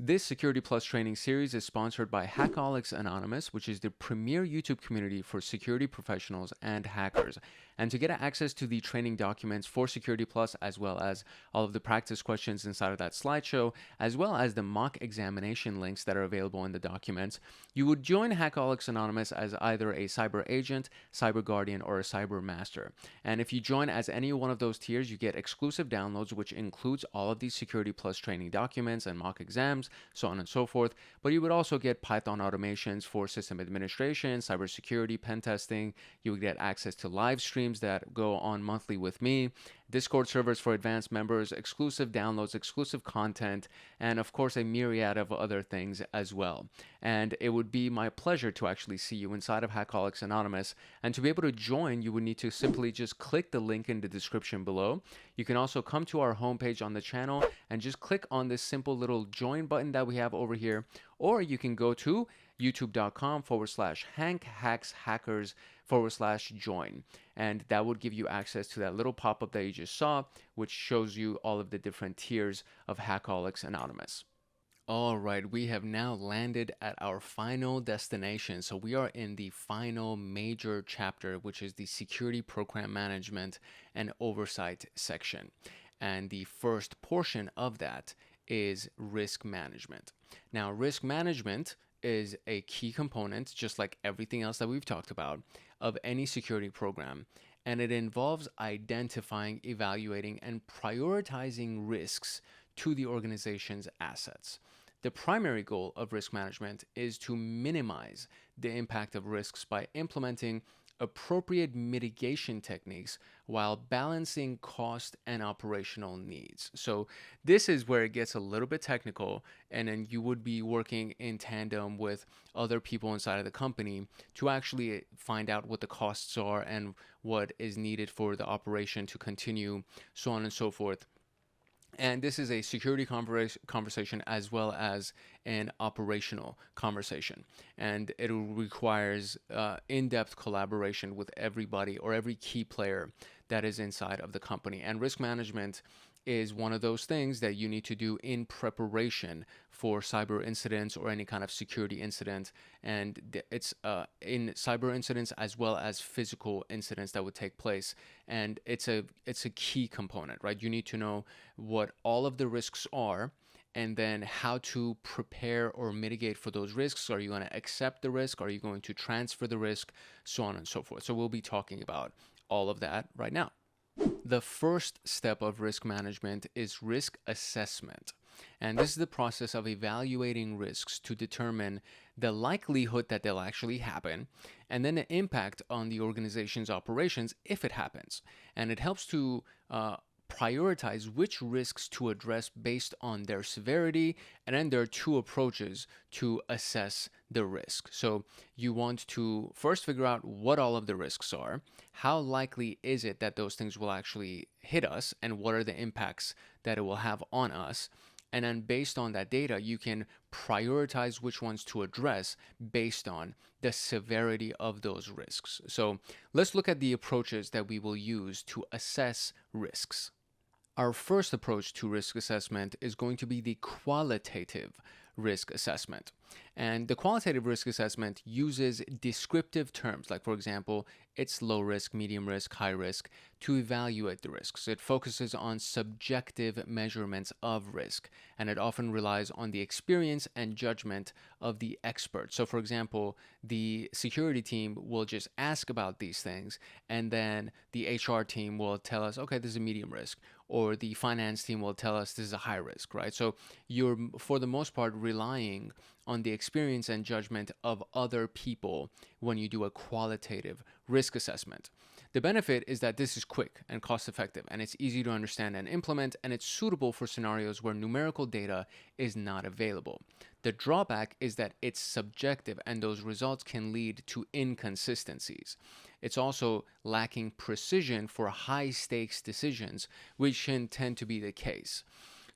This Security Plus training series is sponsored by Hackaholics Anonymous, which is the premier YouTube community for security professionals and hackers. And to get access to the training documents for Security Plus, as well as all of the practice questions inside of that slideshow, as well as the mock examination links that are available in the documents, you would join Hackaholics Anonymous as either a cyber agent, cyber guardian, or a cyber master. And if you join as any one of those tiers, you get exclusive downloads, which includes all of these Security Plus training documents and mock exams, so on and so forth. But you would also get Python automations for system administration, cybersecurity, pen testing. You would get access to live streams that go on monthly with me, Discord servers for advanced members, exclusive downloads, exclusive content, and of course a myriad of other things as well. And it would be my pleasure to actually see you inside of Hackaholics Anonymous. And to be able to join, you would need to simply just click the link in the description below. You can also come to our homepage on the channel and just click on this simple little join button that we have over here, or you can go to youtube.com/hankhackshackers/join, and that would give you access to that little pop-up that you just saw, which shows you all of the different tiers of Hackaholics Anonymous. All right, we have now landed at our final destination. So we are in the final major chapter, which is the security program management and oversight section. And the first portion of that is risk management. Now, risk management is a key component, just like everything else that we've talked about, of any security program. And it involves identifying, evaluating, and prioritizing risks to the organization's assets. The primary goal of risk management is to minimize the impact of risks by implementing appropriate mitigation techniques while balancing cost and operational needs. So this is where it gets a little bit technical, and then you would be working in tandem with other people inside of the company to actually find out what the costs are and what is needed for the operation to continue, so on and so forth. And this is a security conversation as well as an operational conversation. And it requires in-depth collaboration with everybody or every key player that is inside of the company. And risk management is one of those things that you need to do in preparation for cyber incidents or any kind of security incident. And it's in cyber incidents as well as physical incidents that would take place. And it's a key component, right? You need to know what all of the risks are, and then how to prepare or mitigate for those risks. Are you going to accept the risk? Are you going to transfer the risk? So on and so forth. So we'll be talking about all of that right now. The first step of risk management is risk assessment. And this is the process of evaluating risks to determine the likelihood that they'll actually happen, and then the impact on the organization's operations if it happens. And it helps to prioritize which risks to address based on their severity, and then there are two approaches to assess the risk. So you want to first figure out what all of the risks are, how likely is it that those things will actually hit us, and what are the impacts that it will have on us. And then based on that data, you can prioritize which ones to address based on the severity of those risks. So let's look at the approaches that we will use to assess risks. Our first approach to risk assessment is going to be the qualitative risk assessment. And the qualitative risk assessment uses descriptive terms, like, for example, it's low risk, medium risk, high risk, to evaluate the risks. It focuses on subjective measurements of risk, and it often relies on the experience and judgment of the expert. So, for example, the security team will just ask about these things, and then the HR team will tell us, okay, this is a medium risk, or the finance team will tell us this is a high risk, right? So you're, for the most part, relying on the experience and judgment of other people when you do a qualitative risk assessment. The benefit is that this is quick and cost effective, and it's easy to understand and implement, and it's suitable for scenarios where numerical data is not available. The drawback is that it's subjective, and those results can lead to inconsistencies. It's also lacking precision for high stakes decisions, which can tend to be the case.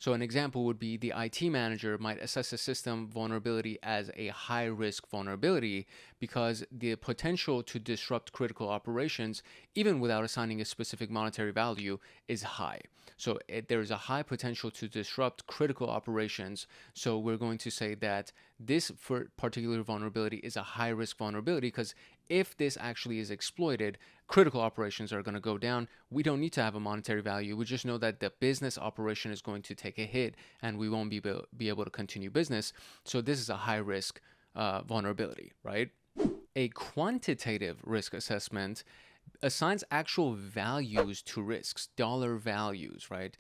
So an example would be the IT manager might assess a system vulnerability as a high-risk vulnerability because the potential to disrupt critical operations, even without assigning a specific monetary value, is high. So there is a high potential to disrupt critical operations. So we're going to say that this particular vulnerability is a high-risk vulnerability because if this actually is exploited, critical operations are going to go down. We don't need to have a monetary value. We just know that the business operation is going to take a hit and we won't be able to continue business. So this is a high-risk vulnerability, right? A quantitative risk assessment assigns actual values to risks, dollar values, right?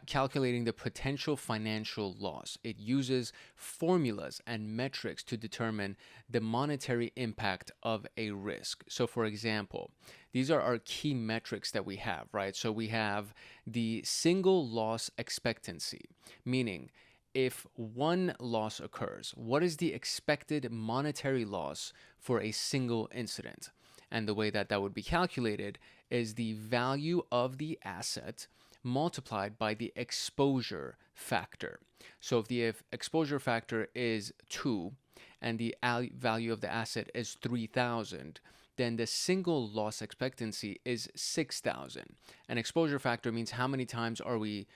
Calculating the potential financial loss. It uses formulas and metrics to determine the monetary impact of a risk. So for example, these are our key metrics that we have, right? So we have the single loss expectancy, meaning if one loss occurs, what is the expected monetary loss for a single incident? And the way that that would be calculated is the value of the asset multiplied by the exposure factor. So if the exposure factor is 2 and the value of the asset is 3,000, then the single loss expectancy is 6,000. And exposure factor means how many times are we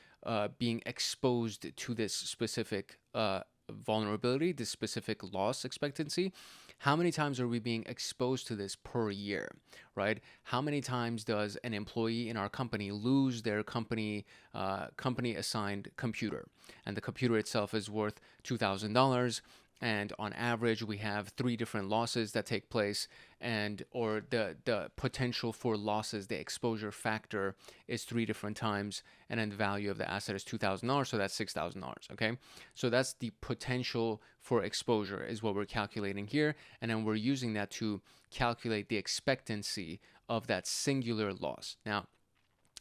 being exposed to this specific vulnerability, this specific loss expectancy. How many times are we being exposed to this per year, right? How many times does an employee in our company lose their company assigned computer? And the computer itself is worth $2,000. And on average, we have 3 different losses that take place, or the potential for losses, the exposure factor is 3 different times, and then the value of the asset is $2,000, so that's $6,000. Okay, so that's the potential for exposure is what we're calculating here, and then we're using that to calculate the expectancy of that singular loss. Now,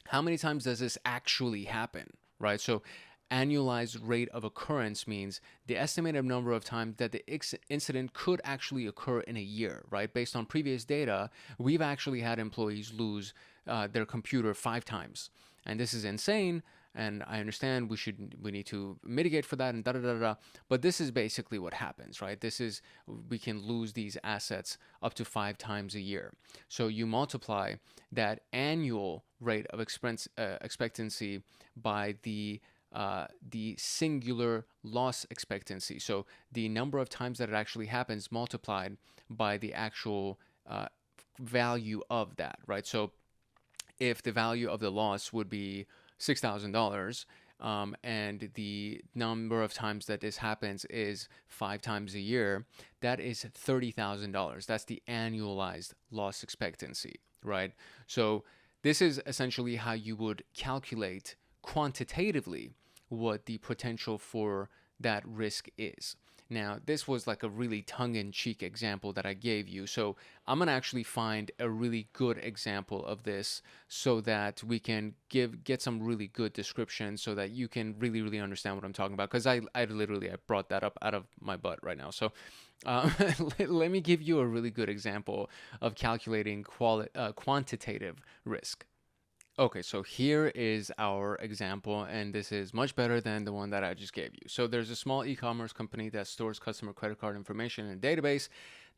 how many times does this actually happen, right? So annualized rate of occurrence means the estimated number of times that the incident could actually occur in a year, right? Based on previous data, we've actually had employees lose their computer 5 times. And this is insane. And I understand we need to mitigate for that and but this is basically what happens, right? We can lose these assets up to 5 times a year. So you multiply that annual rate of expectancy by the singular loss expectancy. So the number of times that it actually happens multiplied by the actual value of that, right? So if the value of the loss would be $6,000, and the number of times that this happens is 5 times a year, that is $30,000. That's the annualized loss expectancy, right? So this is essentially how you would calculate quantitatively what the potential for that risk is. Now, this was like a really tongue-in-cheek example that I gave you. So I'm going to actually find a really good example of this so that we can get some really good description so that you can really understand what I'm talking about. Because I brought that up out of my butt right now. So let me give you a really good example of calculating quantitative risk. Okay, so here is our example, and this is much better than the one that I just gave you. So there's a small e-commerce company that stores customer credit card information in a database.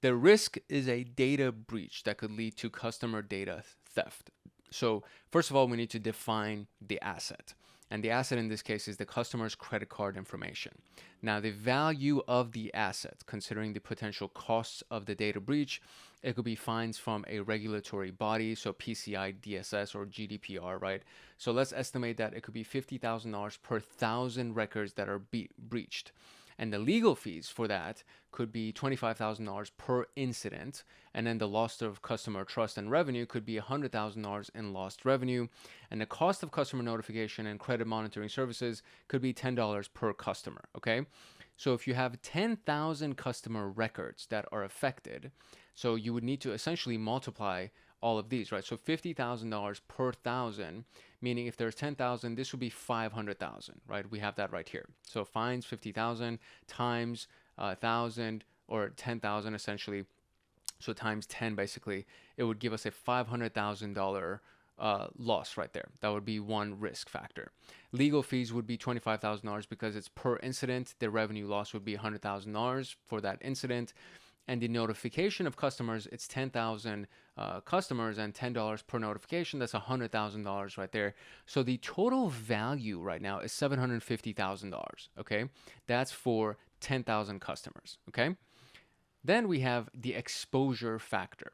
The risk is a data breach that could lead to customer data theft. So first of all, we need to define the asset. And the asset in this case is the customer's credit card information. Now, the value of the asset, considering the potential costs of the data breach, it could be fines from a regulatory body, so PCI DSS or GDPR, right? So let's estimate that it could be $50,000 per 1,000 records that are breached. And the legal fees for that could be $25,000 per incident. And then the loss of customer trust and revenue could be $100,000 in lost revenue. And the cost of customer notification and credit monitoring services could be $10 per customer, okay? So if you have 10,000 customer records that are affected, so you would need to essentially multiply all of these, right? So $50,000 per 1,000, meaning if there's 10,000, this would be 500,000, right? We have that right here. So fines 50,000 times 1,000 or 10,000 essentially. So times 10 basically, it would give us a $500,000 loss right there. That would be one risk factor. Legal fees would be $25,000 because it's per incident. The revenue loss would be $100,000 for that incident. And the notification of customers, it's 10,000 customers and $10 per notification. That's $100,000 right there. So the total value right now is $750,000. Okay, that's for 10,000 customers. Okay, then we have the exposure factor.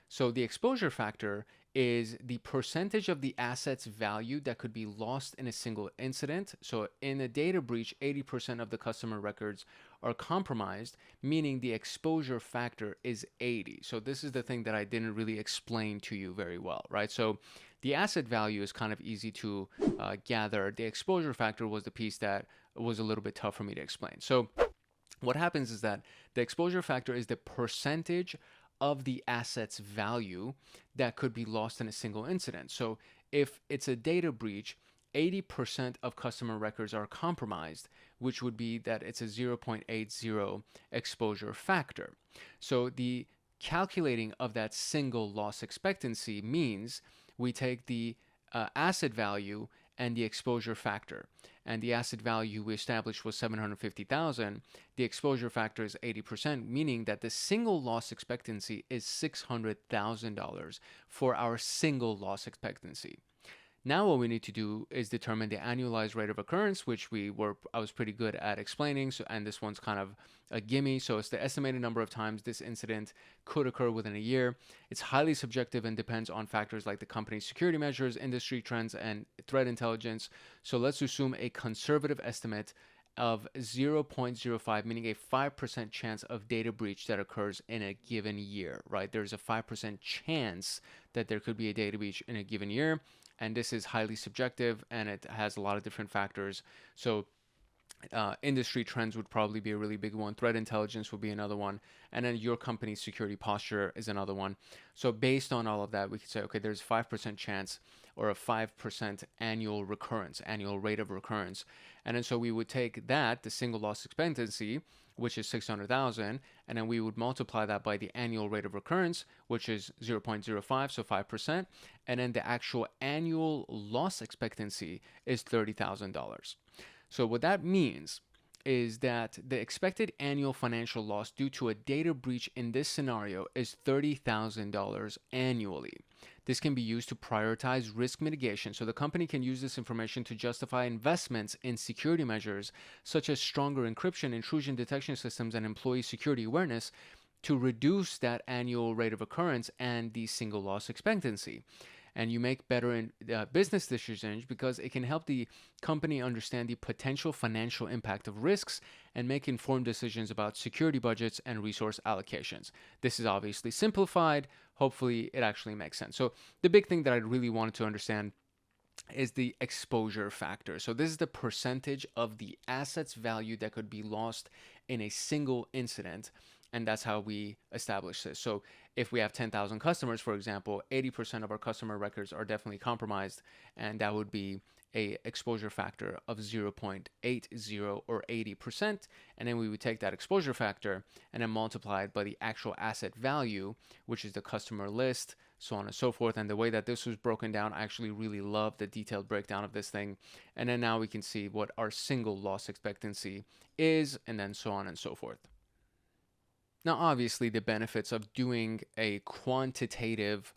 So the exposure factor is the percentage of the asset's value that could be lost in a single incident. So in a data breach, 80% of the customer records are compromised, meaning the exposure factor is 80. So this is the thing that I didn't really explain to you very well, right? So the asset value is kind of easy to gather. The exposure factor was the piece that was a little bit tough for me to explain. So what happens is that the exposure factor is the percentage of the asset's value that could be lost in a single incident. So if it's a data breach, 80% of customer records are compromised, which would be that it's a 0.80 exposure factor. So the calculating of that single loss expectancy means we take the asset value and the exposure factor. And the asset value we established was 750,000. The exposure factor is 80%, meaning that the single loss expectancy is $600,000 for our single loss expectancy. Now what we need to do is determine the annualized rate of occurrence, which I was pretty good at explaining. So, and this one's kind of a gimme. So it's the estimated number of times this incident could occur within a year. It's highly subjective and depends on factors like the company's security measures, industry trends, and threat intelligence. So let's assume a conservative estimate of 0.05, meaning a 5% chance of data breach that occurs in a given year, right? There's a 5% chance that there could be a data breach in a given year. And this is highly subjective and it has a lot of different factors. So industry trends would probably be a really big one. Threat intelligence would be another one. And then your company's security posture is another one. So based on all of that, we could say, okay, there's a 5% chance or a 5% annual recurrence, annual rate of recurrence. And then so we would take that, the single loss expectancy, which is 600,000, and then we would multiply that by the annual rate of recurrence, which is 0.05, so 5%, and then the actual annual loss expectancy is $30,000. So what that means is that the expected annual financial loss due to a data breach in this scenario is $30,000 annually. This can be used to prioritize risk mitigation, so the company can use this information to justify investments in security measures such as stronger encryption, intrusion detection systems, and employee security awareness to reduce that annual rate of occurrence and the single loss expectancy. And you make better business decisions because it can help the company understand the potential financial impact of risks and make informed decisions about security budgets and resource allocations. This is obviously simplified. Hopefully it actually makes sense. So the big thing that I really wanted to understand is the exposure factor. So this is the percentage of the asset's value that could be lost in a single incident. And that's how we establish this. So if we have 10,000 customers, for example, 80% of our customer records are definitely compromised, and that would be a exposure factor of 0.80 or 80%. And then we would take that exposure factor and then multiply it by the actual asset value, which is the customer list, so on and so forth. And the way that this was broken down, I actually really love the detailed breakdown of this thing. And then now we can see what our single loss expectancy is, and then so on and so forth. Now, obviously, the benefits of doing a quantitative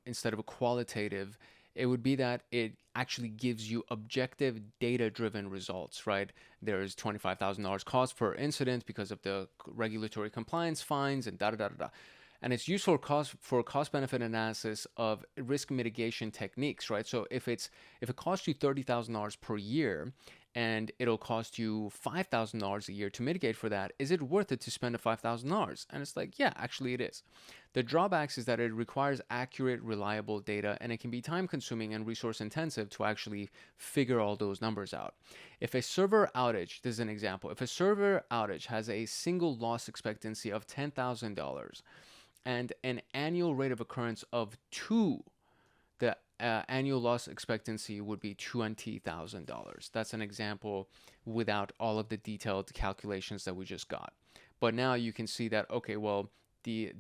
instead of a qualitative, it would be that it actually gives you objective data-driven results, right? There's $25,000 cost per incident because of the regulatory compliance fines and da-da-da-da-da. And it's useful for cost-benefit analysis of risk mitigation techniques, right? So if it costs you $30,000 per year and it'll cost you $5,000 a year to mitigate for that, is it worth it to spend the $5,000? And it's like, yeah, actually it is. The drawbacks is that it requires accurate, reliable data, and it can be time-consuming and resource-intensive to actually figure all those numbers out. If a server outage, this is an example, if a server outage has a single loss expectancy of $10,000 and an annual rate of occurrence of 2, the annual loss expectancy would be $20,000. That's an example without all of the detailed calculations that we just got. But now you can see that, okay, well, the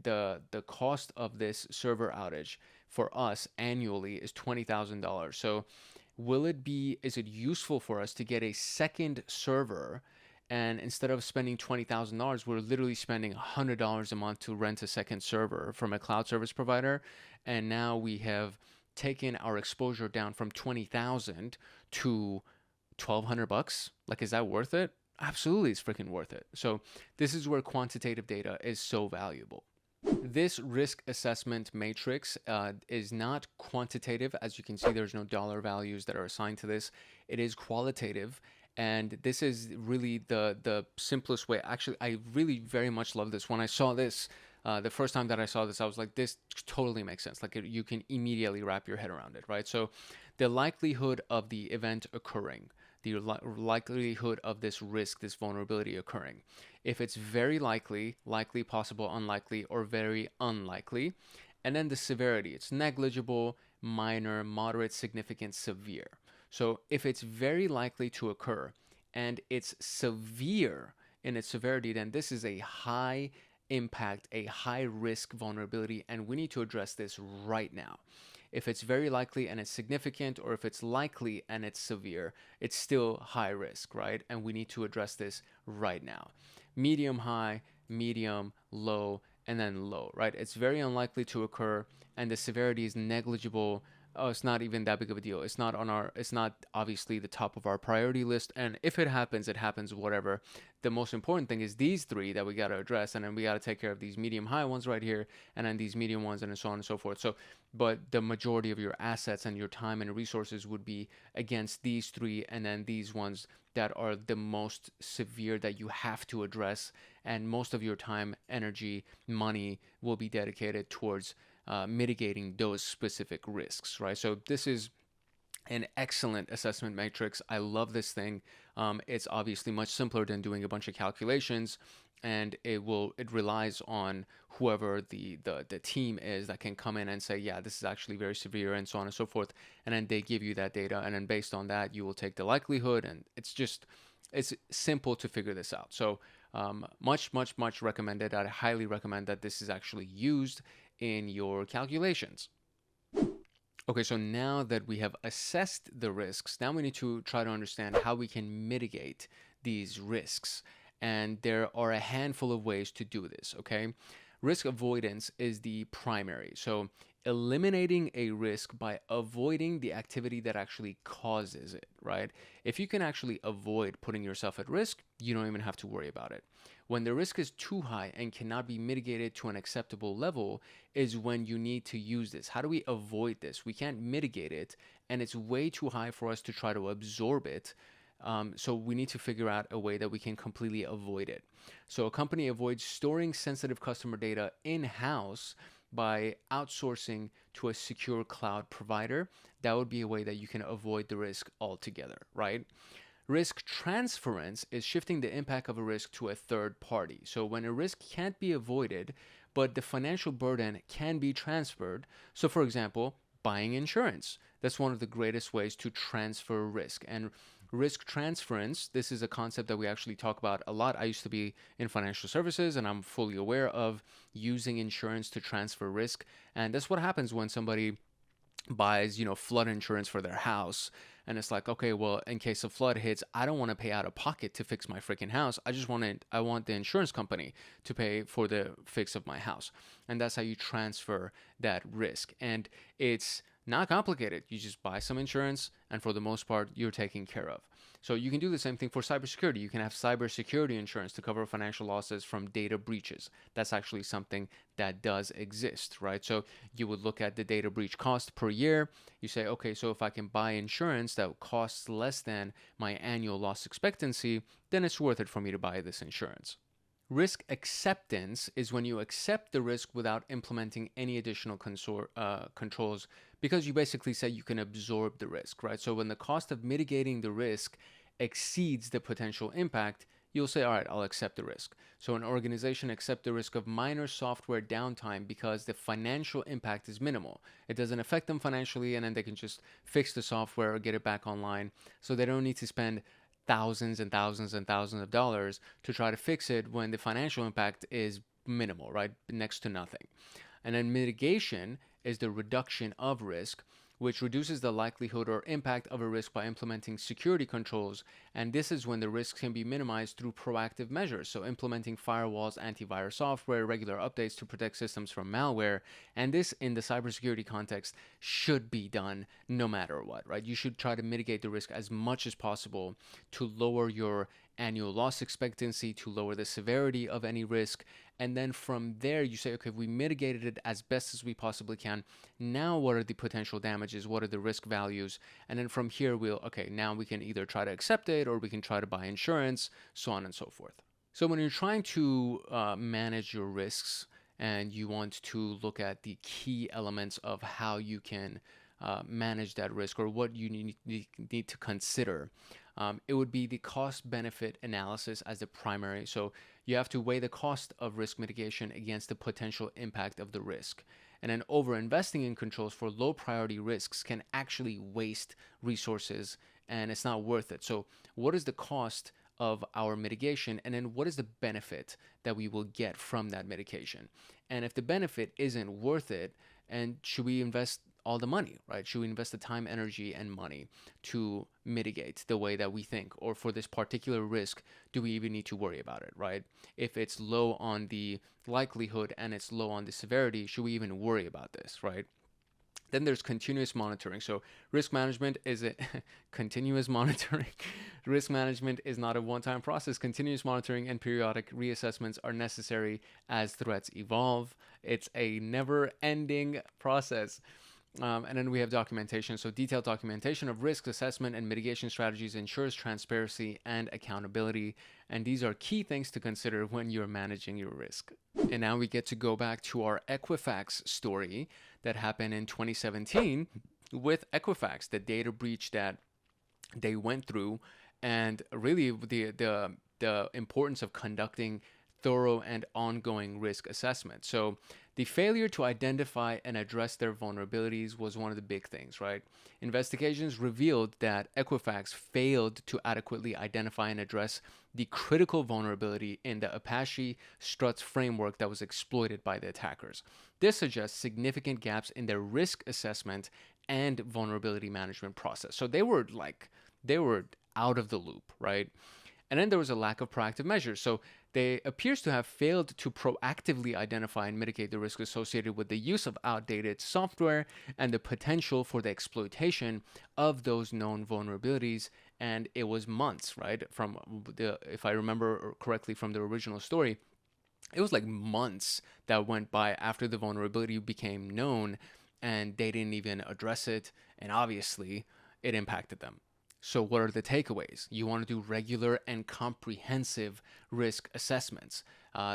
cost of this server outage for us annually is $20,000. So is it useful for us to get a second server? And instead of spending $20,000, we're literally spending $100 a month to rent a second server from a cloud service provider. And now we have taken our exposure down from 20,000 to 1,200 bucks. Like, is that worth it? Absolutely, it's freaking worth it. So this is where quantitative data is so valuable. This risk assessment matrix is not quantitative. As you can see, there's no dollar values that are assigned to this. It is qualitative. And this is really the simplest way. Actually, I really very much love this. When I saw this, the first time that I saw this, I was like, this totally makes sense. Like, you can immediately wrap your head around it, right? So the likelihood of the event occurring, the likelihood of this risk, this vulnerability occurring. If it's very likely, likely, possible, unlikely, or very unlikely. And then the severity, it's negligible, minor, moderate, significant, severe. So if it's very likely to occur and it's severe in its severity, then this is a high impact, a high risk vulnerability, and we need to address this right now. If it's very likely and it's significant, or if it's likely and it's severe, it's still high risk, right? And we need to address this right now. Medium, high, medium, low, and then low, right? It's very unlikely to occur and the severity is negligible. Oh, it's not even that big of a deal. It's not obviously the top of our priority list. And if it happens, whatever. The most important thing is these three that we got to address. And then we got to take care of these medium high ones right here. And then these medium ones and so on and so forth. So, but the majority of your assets and your time and resources would be against these three. And then these ones that are the most severe that you have to address. And most of your time, energy, money will be dedicated towards mitigating those specific risks, right? So this is an excellent assessment matrix. I love this thing. It's obviously much simpler than doing a bunch of calculations, and it relies on whoever the team is that can come in and say, yeah, this is actually very severe, and so on and so forth. And then they give you that data, and then based on that, you will take the likelihood, and it's simple to figure this out. So much recommended. I highly recommend that this is actually used in your calculations. Okay, so now that we have assessed the risks, now we need to try to understand how we can mitigate these risks. And there are a handful of ways to do this, okay? Risk avoidance is the primary. So eliminating a risk by avoiding the activity that actually causes it, right? If you can actually avoid putting yourself at risk, you don't even have to worry about it. When the risk is too high and cannot be mitigated to an acceptable level is when you need to use this. How do we avoid this? We can't mitigate it, and it's way too high for us to try to absorb it. So we need to figure out a way that we can completely avoid it. So a company avoids storing sensitive customer data in-house by outsourcing to a secure cloud provider. That would be a way that you can avoid the risk altogether, right? Risk transference is shifting the impact of a risk to a third party. So when a risk can't be avoided, but the financial burden can be transferred. So for example, buying insurance. That's one of the greatest ways to transfer risk. And risk transference, this is a concept that we actually talk about a lot. I used to be in financial services, and I'm fully aware of using insurance to transfer risk. And that's what happens when somebody buys, flood insurance for their house. And it's like, okay, well, in case a flood hits, I don't want to pay out of pocket to fix my freaking house. I want the insurance company to pay for the fix of my house. And that's how you transfer that risk. And it's not complicated. You just buy some insurance, and for the most part, you're taken care of. So you can do the same thing for cybersecurity. You can have cybersecurity insurance to cover financial losses from data breaches. That's actually something that does exist, right? So you would look at the data breach cost per year. You say, okay, so if I can buy insurance that costs less than my annual loss expectancy, then it's worth it for me to buy this insurance. Risk acceptance is when you accept the risk without implementing any additional controls, because you basically say you can absorb the risk, right? So when the cost of mitigating the risk exceeds the potential impact, you'll say, all right, I'll accept the risk. So an organization accepts the risk of minor software downtime because the financial impact is minimal. It doesn't affect them financially, and then they can just fix the software or get it back online. So they don't need to spend thousands and thousands and thousands of dollars to try to fix it when the financial impact is minimal, right? Next to nothing. And then mitigation is the reduction of risk, which reduces the likelihood or impact of a risk by implementing security controls. And this is when the risks can be minimized through proactive measures. So implementing firewalls, antivirus software, regular updates to protect systems from malware. And this, in the cybersecurity context, should be done no matter what, right? You should try to mitigate the risk as much as possible to lower your annual loss expectancy, to lower the severity of any risk. And then from there, you say, okay, we mitigated it as best as we possibly can. Now, what are the potential damages? What are the risk values? And then from here, okay, now we can either try to accept it or we can try to buy insurance, so on and so forth. So when you're trying to manage your risks and you want to look at the key elements of how you can manage that risk, or what you need to consider, it would be the cost benefit analysis as the primary. So you have to weigh the cost of risk mitigation against the potential impact of the risk. And then over investing in controls for low priority risks can actually waste resources, and it's not worth it. So what is the cost of our mitigation, and then what is the benefit that we will get from that mitigation? And if the benefit isn't worth it, and should we invest all the money, right? Should we invest the time, energy, and money to mitigate the way that we think? Or for this particular risk, do we even need to worry about it, right? If it's low on the likelihood and it's low on the severity, should we even worry about this, right? Then there's continuous monitoring. So risk management is a continuous monitoring. Risk management is not a one-time process. Continuous monitoring and periodic reassessments are necessary as threats evolve. It's a never-ending process. And then we have documentation. So detailed documentation of risk assessment and mitigation strategies ensures transparency and accountability. And these are key things to consider when you're managing your risk. And now we get to go back to our Equifax story that happened in 2017 with Equifax, the data breach that they went through, and really the importance of conducting thorough and ongoing risk assessment. So the failure to identify and address their vulnerabilities was one of the big things, right? Investigations revealed that Equifax failed to adequately identify and address the critical vulnerability in the Apache Struts framework that was exploited by the attackers. This suggests significant gaps in their risk assessment and vulnerability management process. So they were out of the loop, right? And then there was a lack of proactive measures. So they appears to have failed to proactively identify and mitigate the risk associated with the use of outdated software and the potential for the exploitation of those known vulnerabilities. And it was months, right? If I remember correctly from the original story, it was like months that went by after the vulnerability became known and they didn't even address it. And obviously it impacted them. So what are the takeaways? You want to do regular and comprehensive risk assessments.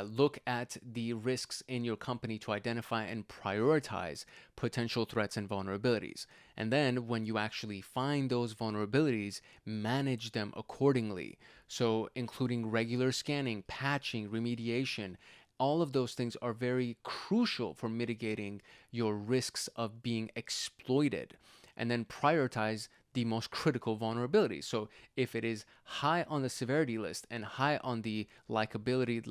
Look at the risks in your company to identify and prioritize potential threats and vulnerabilities. And then when you actually find those vulnerabilities, manage them accordingly. So including regular scanning, patching, remediation, all of those things are very crucial for mitigating your risks of being exploited. And then prioritize the most critical vulnerabilities. So if it is high on the severity list and high on the likability,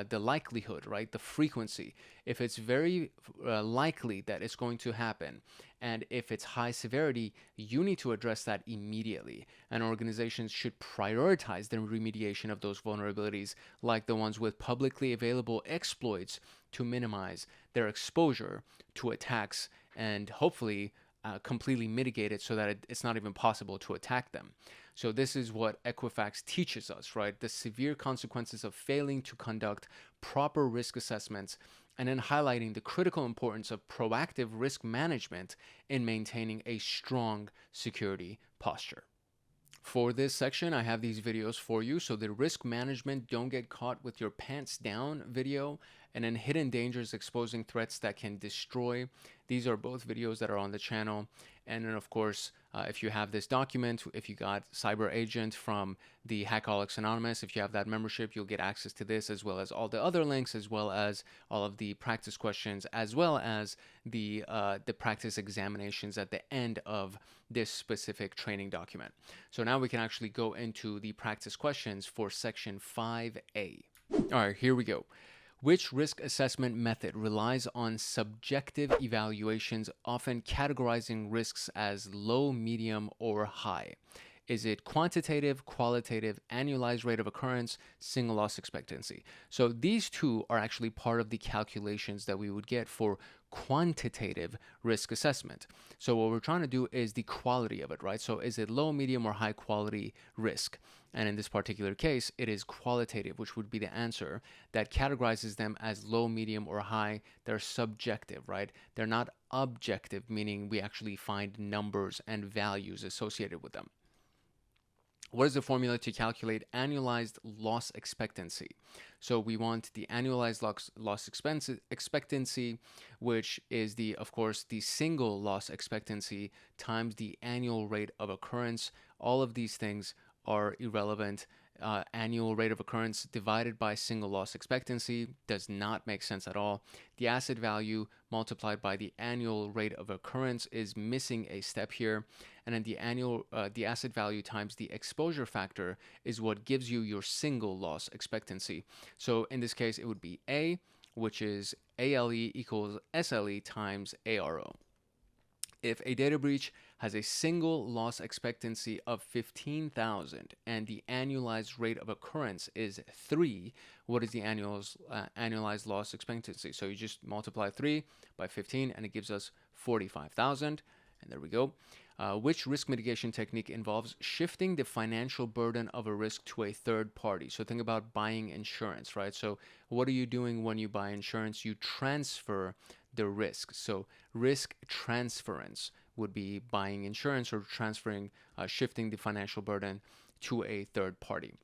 the likelihood, right, the frequency, if it's very likely that it's going to happen, and if it's high severity, you need to address that immediately. And organizations should prioritize the remediation of those vulnerabilities, like the ones with publicly available exploits, to minimize their exposure to attacks and hopefully completely mitigate it so that it's not even possible to attack them. So this is what Equifax teaches us, right? The severe consequences of failing to conduct proper risk assessments, and then highlighting the critical importance of proactive risk management in maintaining a strong security posture. For this section, I have these videos for you. So the risk management, don't get caught with your pants down video, and then hidden dangers exposing threats that can destroy. These are both videos that are on the channel. And then of course, if you have this document, if you got Cyber Agent from the Hackaholics Anonymous, if you have that membership, you'll get access to this, as well as all the other links, as well as all of the practice questions, as well as the practice examinations at the end of this specific training document. So now we can actually go into the practice questions for section 5A. All right, here we go. Which risk assessment method relies on subjective evaluations, often categorizing risks as low, medium, or high? Is it quantitative, qualitative, annualized rate of occurrence, single loss expectancy? So these two are actually part of the calculations that we would get for quantitative risk assessment. So what we're trying to do is the quality of it, right? So is it low, medium, or high quality risk? And in this particular case, it is qualitative, which would be the answer that categorizes them as low, medium, or high. They're subjective, right? They're not objective, meaning we actually find numbers and values associated with them. What is the formula to calculate annualized loss expectancy? So we want the annualized loss expectancy, which is of course, the single loss expectancy times the annual rate of occurrence. All of these things are irrelevant. Annual rate of occurrence divided by single loss expectancy does not make sense at all. The asset value multiplied by the annual rate of occurrence is missing a step here. And then the asset value times the exposure factor is what gives you your single loss expectancy. So in this case, it would be A, which is ALE equals SLE times ARO. If a data breach has a single loss expectancy of 15,000 and the annualized rate of occurrence is 3, what is the annualized loss expectancy? So you just multiply 3 by 15 and it gives us 45,000. And there we go. Which risk mitigation technique involves shifting the financial burden of a risk to a third party? So think about buying insurance, right? So what are you doing when you buy insurance? You transfer the risk. So risk transference would be buying insurance or shifting the financial burden to a third party.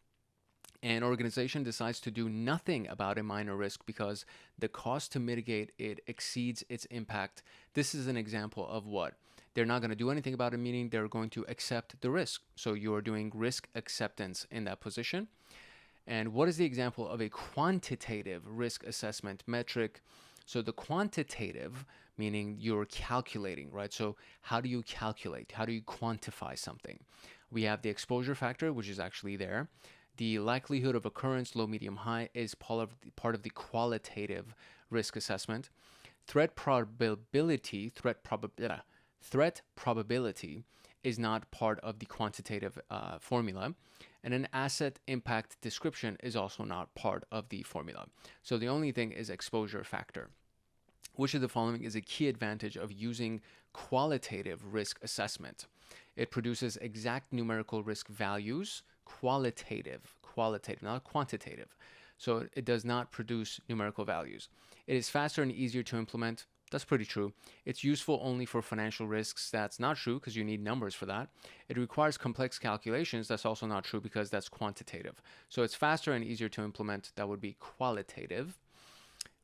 An organization decides to do nothing about a minor risk because the cost to mitigate it exceeds its impact. This is an example of what? They're not going to do anything about it, meaning they're going to accept the risk. So you are doing risk acceptance in that position. And what is the example of a quantitative risk assessment metric? So the quantitative, meaning you're calculating, right? So how do you calculate? How do you quantify something? We have the exposure factor, which is actually there. The likelihood of occurrence, low, medium, high, is part of the qualitative risk assessment. Threat probability is not part of the quantitative formula. And an asset impact description is also not part of the formula. So the only thing is exposure factor. Which of the following is a key advantage of using qualitative risk assessment? It produces exact numerical risk values, qualitative, not quantitative. So it does not produce numerical values. It is faster and easier to implement. That's pretty true. It's useful only for financial risks. That's not true because you need numbers for that. It requires complex calculations. That's also not true because that's quantitative. So it's faster and easier to implement. That would be qualitative.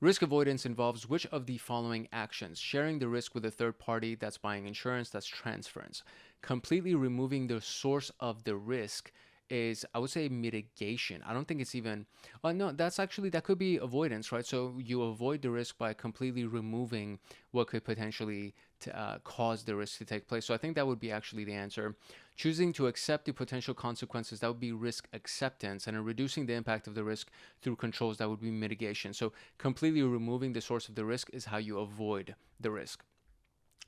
Risk avoidance involves which of the following actions? Sharing the risk with a third party, that's buying insurance, that's transference. Completely removing the source of the risk is, I would say, mitigation. I don't think it's even, no, that could be avoidance, right? So you avoid the risk by completely removing what could potentially cause the risk to take place. So I think that would be actually the answer. Choosing to accept the potential consequences, that would be risk acceptance, and in reducing the impact of the risk through controls, that would be mitigation. So completely removing the source of the risk is how you avoid the risk.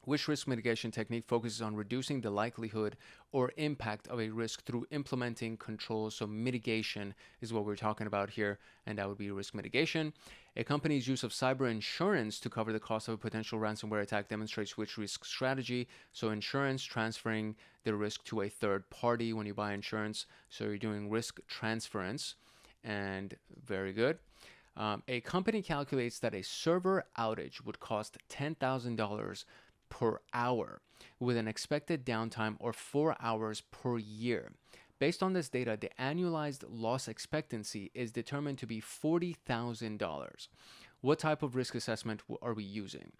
Which risk mitigation technique focuses on reducing the likelihood or impact of a risk through implementing controls? So mitigation is what we're talking about here, and that would be risk mitigation. A company's use of cyber insurance to cover the cost of a potential ransomware attack demonstrates which risk strategy. So insurance, transferring the risk to a third party when you buy insurance. So you're doing risk transference, and very good. A company calculates that a server outage would cost $10,000 per hour with an expected downtime of 4 hours per year. Based on this data, the annualized loss expectancy is determined to be $40,000. What type of risk assessment are we using?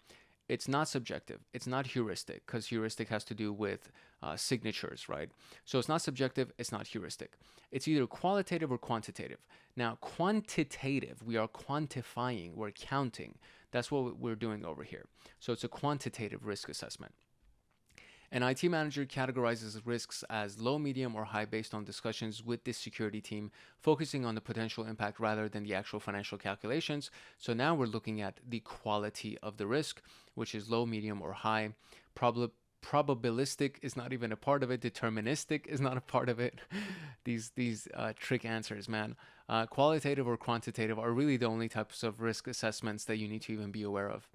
It's not subjective. It's not heuristic, because heuristic has to do with signatures, right? So it's not subjective. It's not heuristic. It's either qualitative or quantitative. Now, quantitative, we are quantifying, we're counting. That's what we're doing over here. So it's a quantitative risk assessment. An IT manager categorizes risks as low, medium, or high based on discussions with the security team, focusing on the potential impact rather than the actual financial calculations. So now we're looking at the quality of the risk, which is low, medium, or high. Probabilistic is not even a part of it. Deterministic is not a part of it. these trick answers, man. Qualitative or quantitative are really the only types of risk assessments that you need to even be aware of.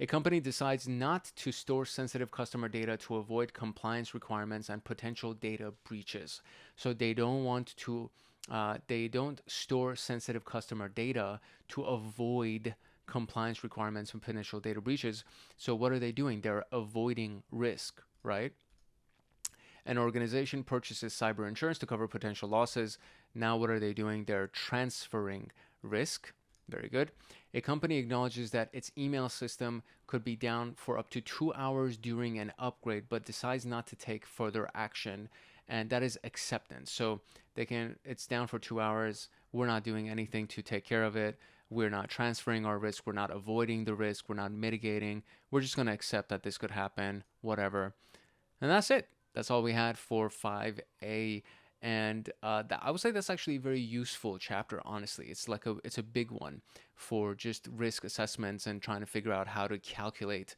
A company decides not to store sensitive customer data to avoid compliance requirements and potential data breaches. So they don't store sensitive customer data to avoid compliance requirements and potential data breaches. So what are they doing? They're avoiding risk, right? An organization purchases cyber insurance to cover potential losses. Now what are they doing? They're transferring risk. Very good. A company acknowledges that its email system could be down for up to 2 hours during an upgrade, but decides not to take further action, and that is acceptance. So it's down for 2 hours. We're not doing anything to take care of it. We're not transferring our risk. We're not avoiding the risk. We're not mitigating. We're just going to accept that this could happen, whatever. And that's it. That's all we had for 5A. And I would say that's actually a very useful chapter, honestly. It's a big one for just risk assessments and trying to figure out how to calculate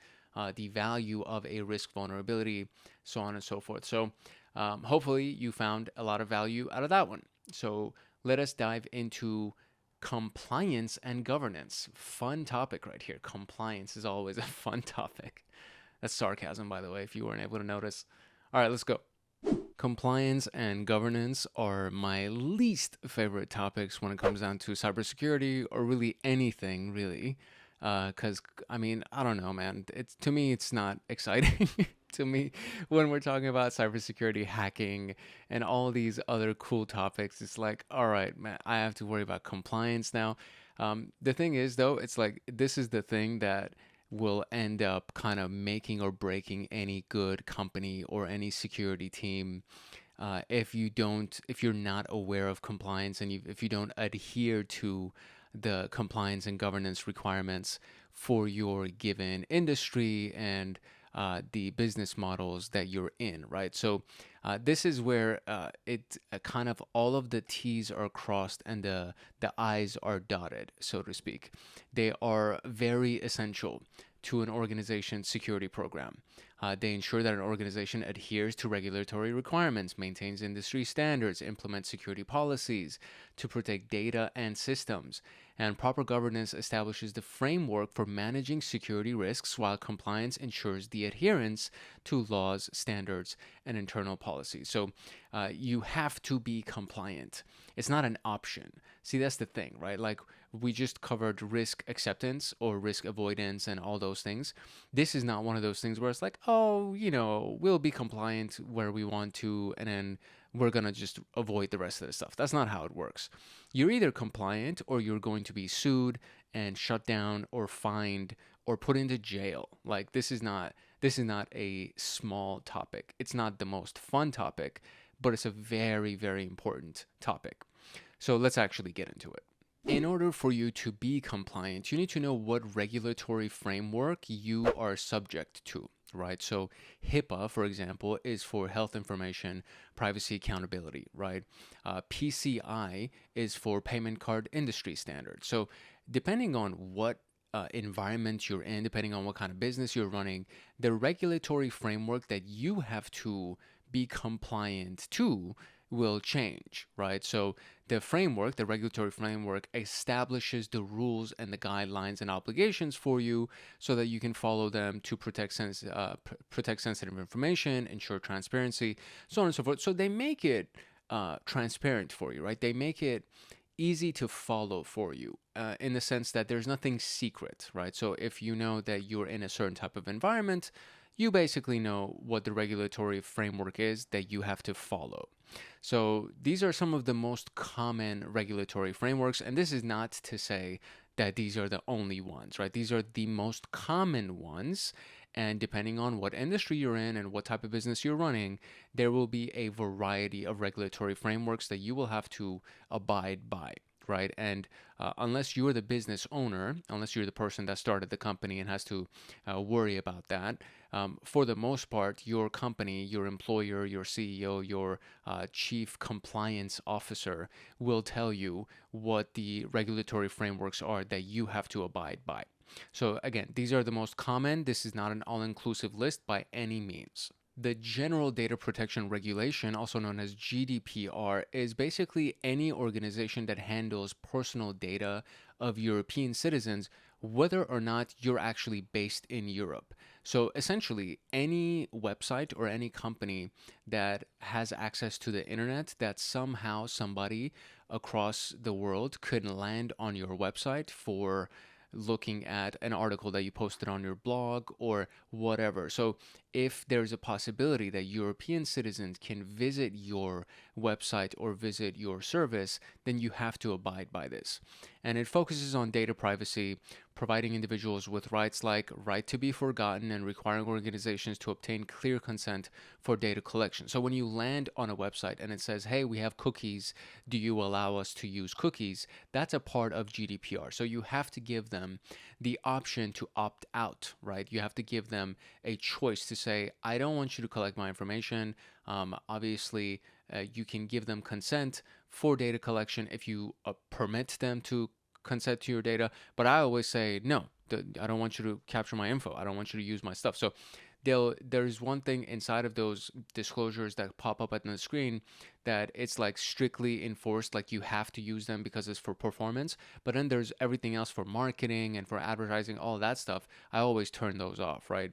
the value of a risk vulnerability, so on and so forth. So hopefully you found a lot of value out of that one. So let us dive into compliance and governance. Fun topic right here. Compliance is always a fun topic. That's sarcasm, by the way, if you weren't able to notice. All right, let's go. Compliance and governance are my least favorite topics when it comes down to cybersecurity or really anything, really. Because, I mean, I don't know, man. To me, it's not exciting. To me, when we're talking about cybersecurity, hacking, and all these other cool topics, it's like, all right, man, I have to worry about compliance now. The thing is, though, it's like this is the thing that will end up kind of making or breaking any good company or any security team if you're not aware of compliance and if you don't adhere to the compliance and governance requirements for your given industry and the business models that you're in, right? So this is where it kind of all of the T's are crossed and the I's are dotted, so to speak. They are very essential to an organization's security program. They ensure that an organization adheres to regulatory requirements, maintains industry standards, implements security policies to protect data and systems, and proper governance establishes the framework for managing security risks while compliance ensures the adherence to laws, standards, and internal policies. So you have to be compliant. It's not an option. See, that's the thing, right? Like we just covered risk acceptance or risk avoidance and all those things. This is not one of those things where it's like, oh, we'll be compliant where we want to, and then we're going to just avoid the rest of the stuff. That's not how it works. You're either compliant or you're going to be sued and shut down or fined or put into jail. Like this is not a small topic. It's not the most fun topic, but it's a very, very important topic. So let's actually get into it. In order for you to be compliant, you need to know what regulatory framework you are subject to, right? So HIPAA, for example, is for health information, privacy, accountability, right? PCI is for payment card industry standards. So depending on what environment you're in, depending on what kind of business you're running, the regulatory framework that you have to be compliant to will change, right? So the framework, the regulatory framework, establishes the rules and the guidelines and obligations for you so that you can follow them to protect sensitive information, ensure transparency, so on and so forth. So they make it transparent for you, right? They make it easy to follow for you in the sense that there's nothing secret, right? So if you know that you're in a certain type of environment, you basically know what the regulatory framework is that you have to follow. So these are some of the most common regulatory frameworks, and this is not to say that these are the only ones, right? These are the most common ones, and depending on what industry you're in and what type of business you're running, there will be a variety of regulatory frameworks that you will have to abide by. right? And unless you're the business owner, unless you're the person that started the company and has to worry about that, for the most part, your company, your employer, your CEO, your chief compliance officer will tell you what the regulatory frameworks are that you have to abide by. So again, these are the most common. This is not an all-inclusive list by any means. The General Data Protection Regulation, also known as GDPR, is basically any organization that handles personal data of European citizens, whether or not you're actually based in Europe. So essentially, any website or any company that has access to the internet, that somehow somebody across the world could land on your website for looking at an article that you posted on your blog or whatever. So if there's a possibility that European citizens can visit your website or visit your service, then you have to abide by this. And it focuses on data privacy, providing individuals with rights like right to be forgotten and requiring organizations to obtain clear consent for data collection. So when you land on a website and it says, hey, we have cookies, do you allow us to use cookies? That's a part of GDPR. So you have to give them the option to opt out, right? You have to give them a choice to say, I don't want you to collect my information. Obviously, you can give them consent for data collection if you permit them to consent to your data. But I always say, no, I don't want you to capture my info. I don't want you to use my stuff. So there's one thing inside of those disclosures that pop up on the screen that it's like strictly enforced, like you have to use them because it's for performance. But then there's everything else for marketing and for advertising, all that stuff. I always turn those off, right?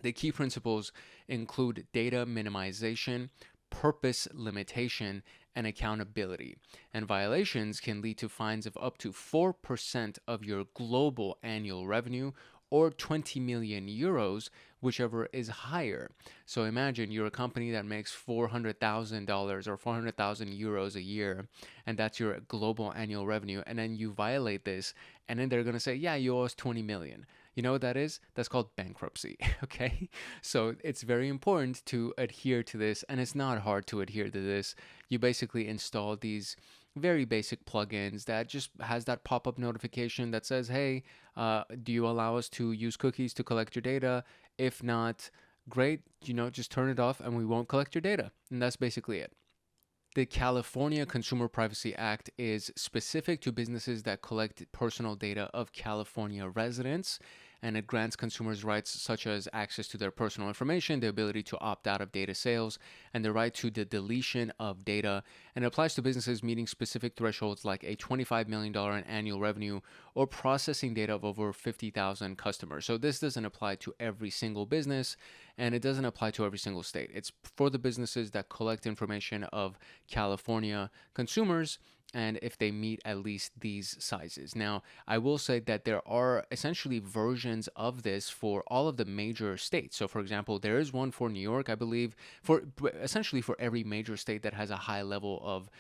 The key principles include data minimization, purpose limitation, and accountability. And violations can lead to fines of up to 4% of your global annual revenue or 20 million euros, whichever is higher. So imagine you're a company that makes $400,000 or 400,000 euros a year, and that's your global annual revenue. And then you violate this, and then they're going to say, yeah, you owe us 20 million. You know what that is? That's called bankruptcy, okay? So it's very important to adhere to this, and it's not hard to adhere to this. You basically install these very basic plugins that just has that pop-up notification that says, hey, do you allow us to use cookies to collect your data? If not, great, just turn it off and we won't collect your data. And that's basically it. The California Consumer Privacy Act is specific to businesses that collect personal data of California residents, and it grants consumers rights such as access to their personal information, the ability to opt out of data sales, and the right to the deletion of data. And it applies to businesses meeting specific thresholds like a $25 million in annual revenue or processing data of over 50,000 customers. So this doesn't apply to every single business, and it doesn't apply to every single state. It's for the businesses that collect information of California consumers, and if they meet at least these sizes. Now, I will say that there are essentially versions of this for all of the major states. So, for example, there is one for New York, I believe, for essentially for every major state that has a high level of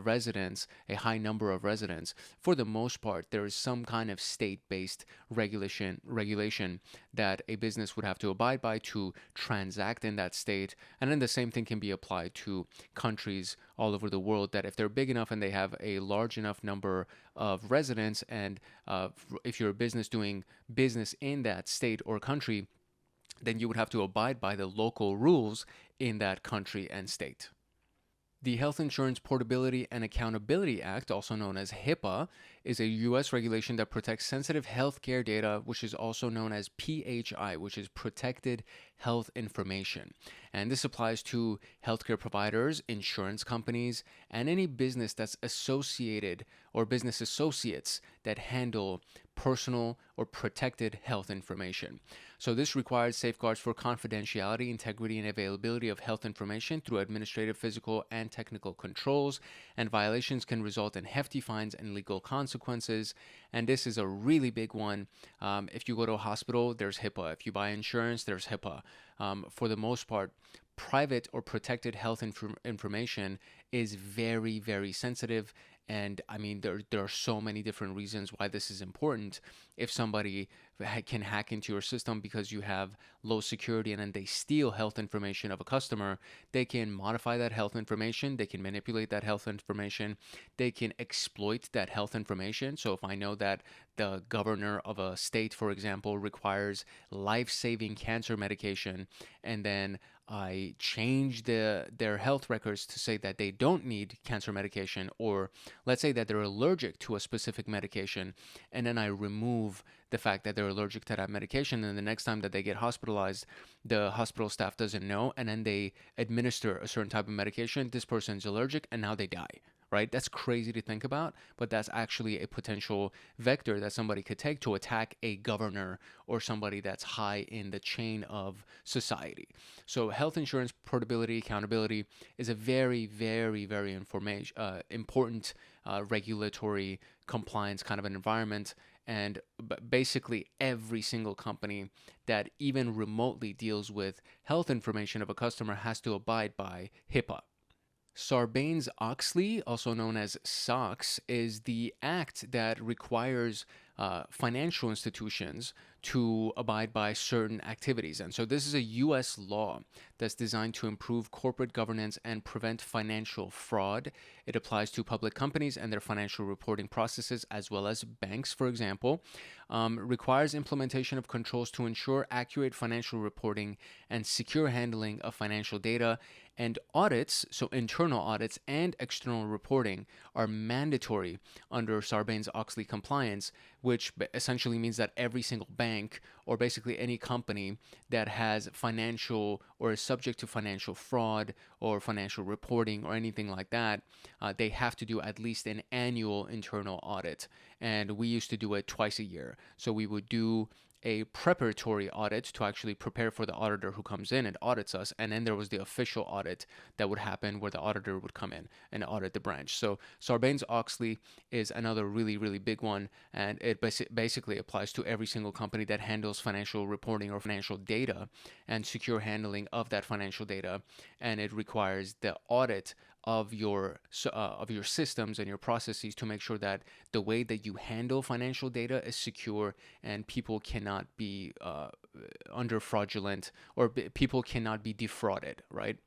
residents, a high number of residents. For the most part, there is some kind of state-based regulation that a business would have to abide by to transact in that state. And then the same thing can be applied to countries all over the world, that if they're big enough and they have a large enough number of residents, and if you're a business doing business in that state or country, then you would have to abide by the local rules in that country and state. The Health Insurance Portability and Accountability Act, also known as HIPAA, is a U.S. regulation that protects sensitive healthcare data, which is also known as PHI, which is Protected Health Information. And this applies to healthcare providers, insurance companies, and any business that's associated or business associates that handle personal or protected health information. So this requires safeguards for confidentiality, integrity, and availability of health information through administrative, physical, and technical controls, and violations can result in hefty fines and legal consequences. And this is a really big one. If you go to a hospital, there's HIPAA. If you buy insurance, there's HIPAA. For the most part, private or protected health information is very, very sensitive, And I mean, there are so many different reasons why this is important. If somebody can hack into your system because you have low security and then they steal health information of a customer, they can modify that health information, they can manipulate that health information, they can exploit that health information. So if I know that the governor of a state, for example, requires life-saving cancer medication, and then I change their health records to say that they don't need cancer medication, or let's say that they're allergic to a specific medication, and then I remove the fact that they're allergic to that medication, and the next time that they get hospitalized, the hospital staff doesn't know, and then they administer a certain type of medication, this person's allergic, and now they die. Right? That's crazy to think about, but that's actually a potential vector that somebody could take to attack a governor or somebody that's high in the chain of society. So health insurance portability, accountability is a very, very, very important regulatory compliance kind of an environment. And basically every single company that even remotely deals with health information of a customer has to abide by HIPAA. Sarbanes-Oxley, also known as SOX, is the act that requires financial institutions to abide by certain activities. And so this is a U.S. law that's designed to improve corporate governance and prevent financial fraud. It applies to public companies and their financial reporting processes, as well as banks, for example. Requires implementation of controls to ensure accurate financial reporting and secure handling of financial data. And audits, so internal audits and external reporting, are mandatory under Sarbanes-Oxley compliance, which essentially means that every single bank or basically any company that has financial or is subject to financial fraud or financial reporting or anything like that, they have to do at least an annual internal audit. And we used to do it twice a year. So we would do a preparatory audit to actually prepare for the auditor who comes in and audits us. And then there was the official audit that would happen where the auditor would come in and audit the branch. So Sarbanes-Oxley is another really, really big one. And it basically applies to every single company that handles financial reporting or financial data and secure handling of that financial data. And it requires the audit of your systems and your processes to make sure that the way that you handle financial data is secure and people cannot be under fraudulent or people cannot be defrauded, right?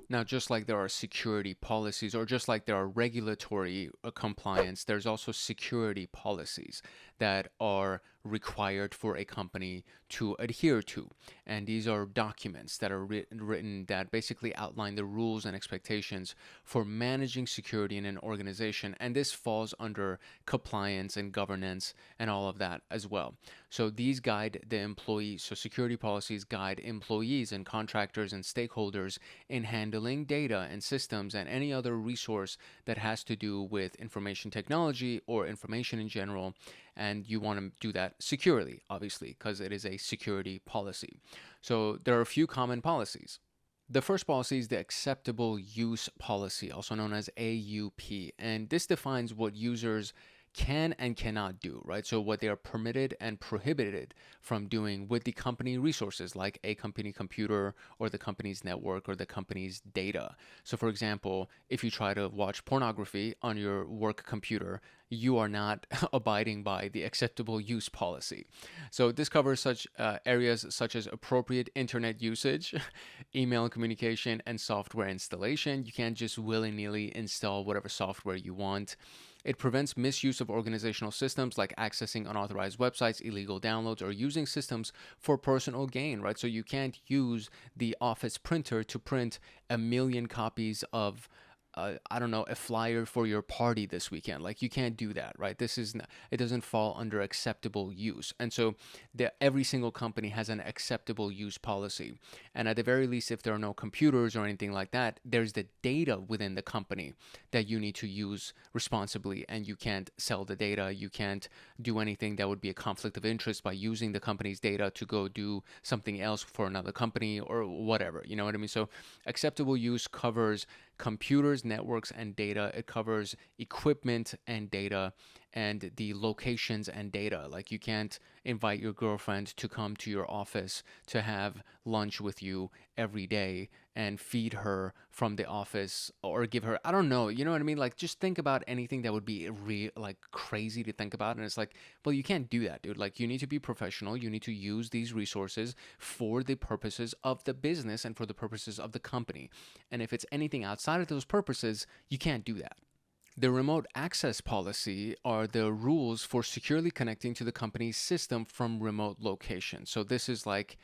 Now, just like there are security policies or just like there are regulatory compliance, there's also security policies that are required for a company to adhere to. And these are documents that are written that basically outline the rules and expectations for managing security in an organization. And this falls under compliance and governance and all of that as well. So these guide the employees. So security policies guide employees and contractors and stakeholders in handling data and systems and any other resource that has to do with information technology or information in general. And you want to do that securely, obviously, because it is a security policy. So there are a few common policies. The first policy is the acceptable use policy, also known as AUP. And this defines what users can and cannot do, right? So what they are permitted and prohibited from doing with the company resources, like a company computer or the company's network or the company's data. So for example, if you try to watch pornography on your work computer, you are not abiding by the acceptable use policy. So this covers such areas such as appropriate internet usage, email communication, and software installation. You can't just willy-nilly install whatever software you want. It prevents misuse of organizational systems like accessing unauthorized websites, illegal downloads, or using systems for personal gain, right? So you can't use the office printer to print 1 million copies of I don't know, a flyer for your party this weekend. Like, you can't do that, right? It doesn't fall under acceptable use. And so every single company has an acceptable use policy. And at the very least, if there are no computers or anything like that, there's the data within the company that you need to use responsibly. And you can't sell the data. You can't do anything that would be a conflict of interest by using the company's data to go do something else for another company or whatever. You know what I mean? So acceptable use covers computers, networks, and data. It covers equipment and data, and the locations and data. Like you can't invite your girlfriend to come to your office to have lunch with you every day and feed her from the office or give her, I don't know, you know what I mean? Like just think about anything that would be like crazy to think about. And it's like, well, you can't do that, dude. Like you need to be professional. You need to use these resources for the purposes of the business and for the purposes of the company. And if it's anything outside of those purposes, you can't do that. The remote access policy are the rules for securely connecting to the company's system from remote location. So this is like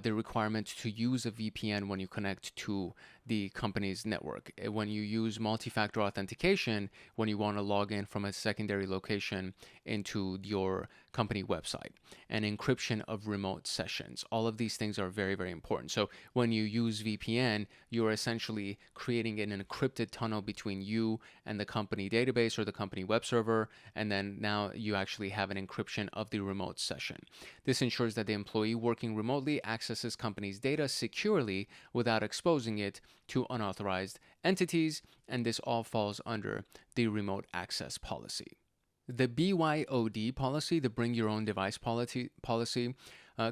the requirement to use a VPN when you connect to the company's network. When you use multi-factor authentication, when you want to log in from a secondary location into your company website, and encryption of remote sessions. All of these things are very, very important. So when you use VPN, you're essentially creating an encrypted tunnel between you and the company database or the company web server, and then now you actually have an encryption of the remote session. This ensures that the employee working remotely accesses company's data securely without exposing it to unauthorized entities, and this all falls under the remote access policy. The BYOD policy, the Bring Your Own Device policy,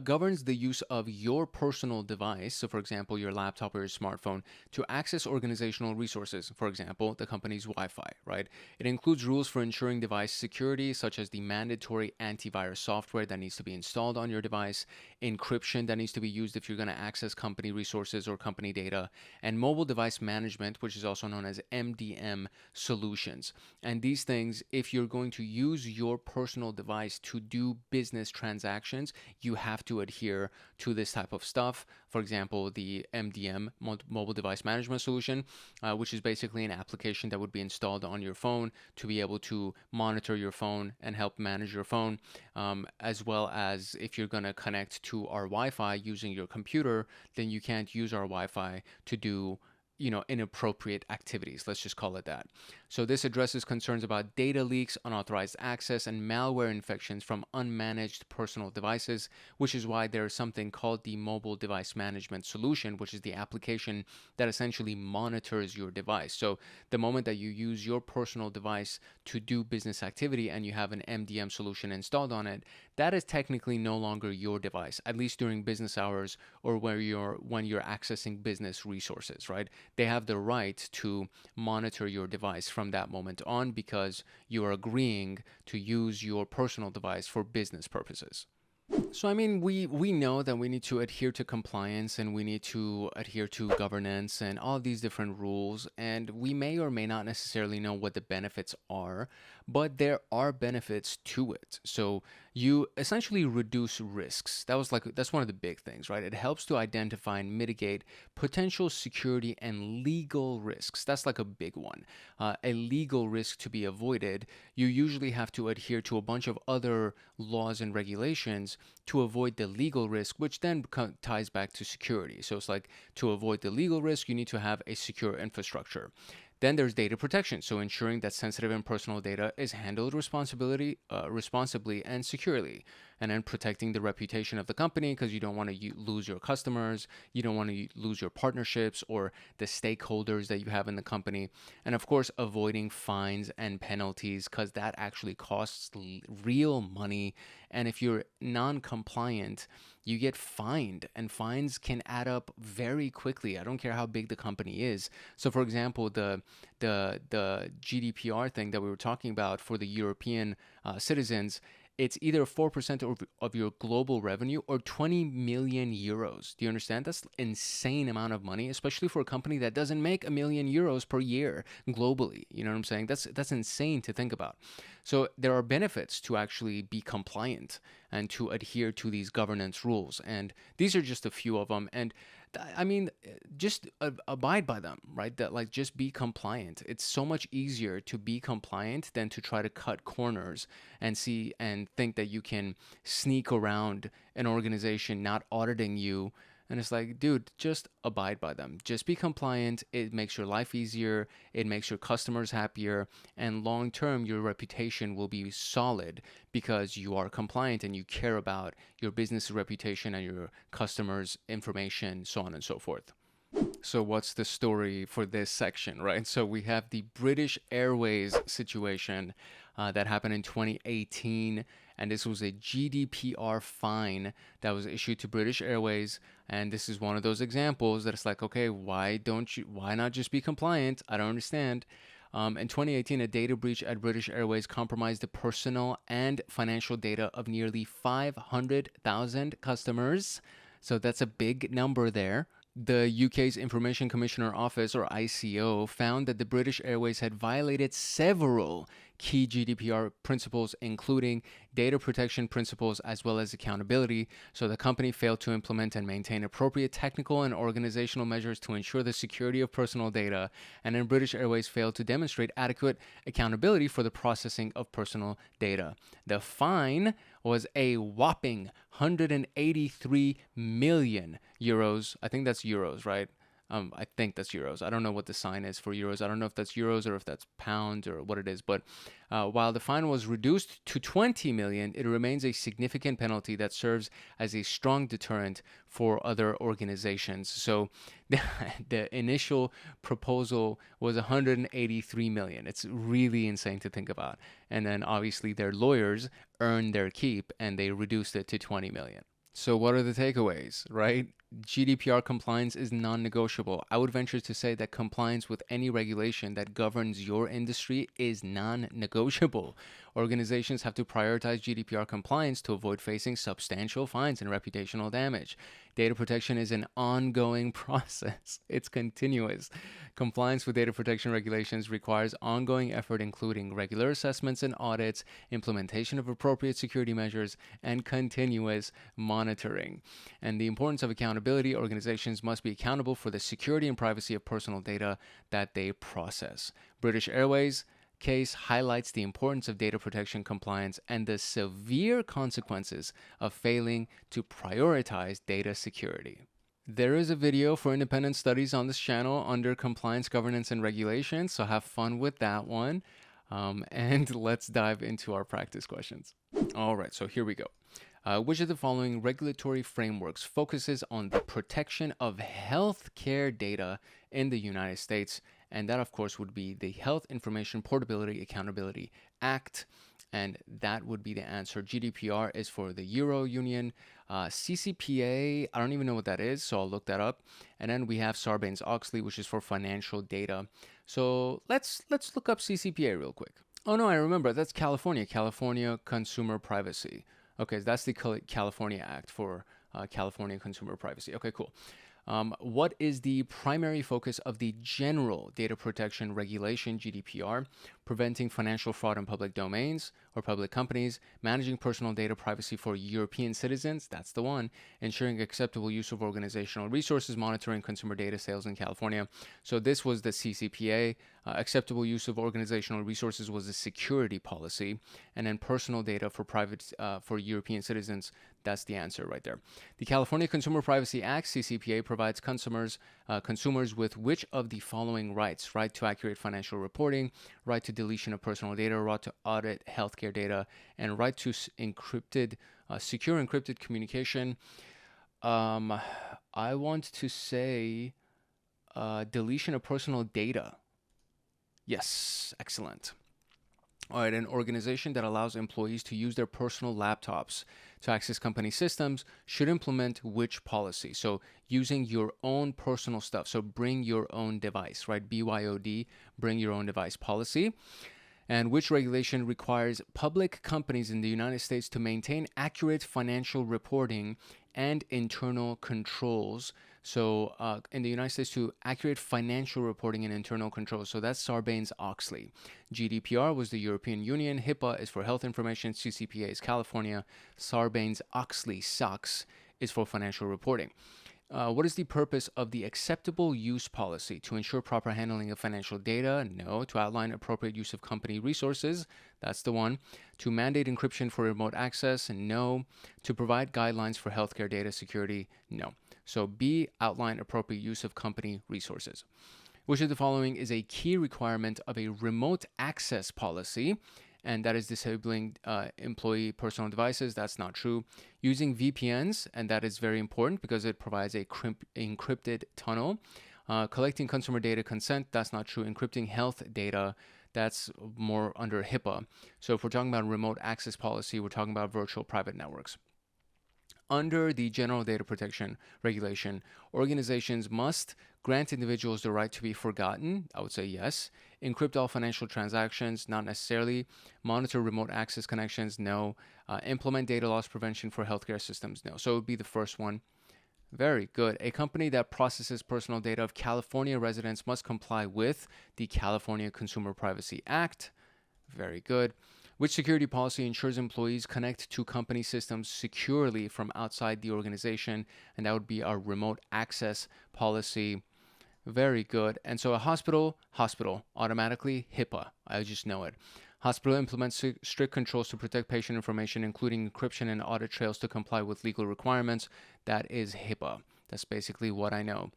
governs the use of your personal device, so for example, your laptop or your smartphone, to access organizational resources, for example, the company's Wi-Fi, right? It includes rules for ensuring device security, such as the mandatory antivirus software that needs to be installed on your device, encryption that needs to be used if you're going to access company resources or company data, and mobile device management, which is also known as MDM solutions. And these things, if you're going to use your personal device to do business transactions, you have to adhere to this type of stuff. For example, the MDM, mobile device management solution, which is basically an application that would be installed on your phone to be able to monitor your phone and help manage your phone, as well as if you're going to connect to our Wi-Fi using your computer, then you can't use our Wi-Fi to do inappropriate activities. Let's just call it that. So this addresses concerns about data leaks, unauthorized access, and malware infections from unmanaged personal devices, which is why there is something called the mobile device management solution, which is the application that essentially monitors your device. So the moment that you use your personal device to do business activity and you have an MDM solution installed on it, that is technically no longer your device, at least during business hours or when you're accessing business resources, right? They have the right to monitor your device from that moment on because you are agreeing to use your personal device for business purposes. So, I mean, we know that we need to adhere to compliance and we need to adhere to governance and all these different rules. And we may or may not necessarily know what the benefits are, but there are benefits to it. So you essentially reduce risks. That's one of the big things, right? It helps to identify and mitigate potential security and legal risks. That's like a big one. A legal risk to be avoided, you usually have to adhere to a bunch of other laws and regulations to avoid the legal risk, which then ties back to security. So it's like to avoid the legal risk, you need to have a secure infrastructure. Then there's data protection, so ensuring that sensitive and personal data is handled responsibly and securely. And then protecting the reputation of the company because you don't want to lose your customers, you don't want to lose your partnerships or the stakeholders that you have in the company. And of course, avoiding fines and penalties because that actually costs real money. And if you're non-compliant, you get fined, and fines can add up very quickly. I don't care how big the company is. So for example, the GDPR thing that we were talking about for the European citizens, it's either 4% of your global revenue or 20 million euros. Do you understand? That's an insane amount of money, especially for a company that doesn't make 1 million euros per year globally. You know what I'm saying? That's insane to think about. So there are benefits to actually be compliant and to adhere to these governance rules. And these are just a few of them. And I mean, just abide by them, right? That like just be compliant. It's so much easier to be compliant than to try to cut corners and see and think that you can sneak around an organization not auditing you. And it's like, dude, just abide by them. Just be compliant. It makes your life easier. It makes your customers happier. And long term, your reputation will be solid because you are compliant and you care about your business reputation and your customers' information, so on and so forth. So what's the story for this section, right? So we have the British Airways situation. that happened in 2018. And this was a GDPR fine that was issued to British Airways. And this is one of those examples that it's like, okay, why not just be compliant? I don't understand. In 2018, a data breach at British Airways compromised the personal and financial data of nearly 500,000 customers. So that's a big number there. The UK's Information Commissioner Office, or ICO, found that the British Airways had violated several key GDPR principles, including data protection principles as well as accountability. So the company failed to implement and maintain appropriate technical and organizational measures to ensure the security of personal data. And then British Airways failed to demonstrate adequate accountability for the processing of personal data. The fine was a whopping 183 million euros. I think that's euros, right? I think that's euros. I don't know what the sign is for euros. I don't know if that's euros or if that's pounds or what it is. But while the fine was reduced to 20 million, it remains a significant penalty that serves as a strong deterrent for other organizations. So the initial proposal was 183 million. It's really insane to think about. And then obviously their lawyers earned their keep and they reduced it to 20 million. So what are the takeaways, right? GDPR compliance is non-negotiable. I would venture to say that compliance with any regulation that governs your industry is non-negotiable. Organizations have to prioritize GDPR compliance to avoid facing substantial fines and reputational damage. Data protection is an ongoing process. It's continuous. Compliance with data protection regulations requires ongoing effort, including regular assessments and audits, implementation of appropriate security measures, and continuous monitoring. And the importance of accountability: organizations must be accountable for the security and privacy of personal data that they process. British Airways case highlights the importance of data protection compliance and the severe consequences of failing to prioritize data security. There is a video for independent studies on this channel under compliance, governance, and regulation, so have fun with that one. And let's dive into our practice questions. All right, so here we go. Which of the following regulatory frameworks focuses on the protection of healthcare data in the United States? And that, of course, would be the Health Information Portability Accountability Act. And that would be the answer. GDPR is for the Euro Union. CCPA, I don't even know what that is, so I'll look that up. And then we have Sarbanes-Oxley, which is for financial data. So let's look up CCPA real quick. Oh, no, I remember. That's California Consumer Privacy. Okay, that's the California Act for California Consumer Privacy. Okay, cool. What is the primary focus of the General Data Protection Regulation, GDPR? Preventing financial fraud in public domains or public companies, managing personal data privacy for European citizens, that's the one, ensuring acceptable use of organizational resources, monitoring consumer data sales in California. So this was the CCPA. Acceptable use of organizational resources was a security policy, and then personal data for European citizens, that's the answer right there. The California Consumer Privacy Act, CCPA, provides consumers with which of the following rights? Right to accurate financial reporting, right to deletion of personal data, right to audit healthcare data, and right to secure encrypted communication. I want to say deletion of personal data. Yes, excellent. All right, an organization that allows employees to use their personal laptops to access company systems should implement which policy? So using your own personal stuff. So bring your own device, right? BYOD, bring your own device policy. And which regulation requires public companies in the United States to maintain accurate financial reporting and internal controls? So in the United States, to accurate financial reporting and internal controls. So that's Sarbanes-Oxley. GDPR was the European Union. HIPAA is for health information. CCPA is California. Sarbanes-Oxley, SOX, is for financial reporting. What is the purpose of the acceptable use policy? To ensure proper handling of financial data? No. To outline appropriate use of company resources? That's the one. To mandate encryption for remote access? No. To provide guidelines for healthcare data security? No. So B, outline appropriate use of company resources. Which of the following is a key requirement of a remote access policy? And that is disabling employee personal devices. That's not true. Using VPNs, and that is very important because it provides a encrypted tunnel. Collecting consumer data consent, that's not true. Encrypting health data, That's more under HIPAA. So if we're talking about remote access policy, we're talking about virtual private networks. Under the General Data Protection Regulation, organizations must grant individuals the right to be forgotten. I would say yes. Encrypt all financial transactions, not necessarily. Monitor remote access connections, no. Implement data loss prevention for healthcare systems, no. So it would be the first one. Very good. A company that processes personal data of California residents must comply with the California Consumer Privacy Act. Very good. Which security policy ensures employees connect to company systems securely from outside the organization? And that would be our remote access policy. Very good. And so a hospital, automatically HIPAA. I just know it. Hospital implements strict controls to protect patient information, including encryption and audit trails to comply with legal requirements. That is HIPAA. That's basically what I know.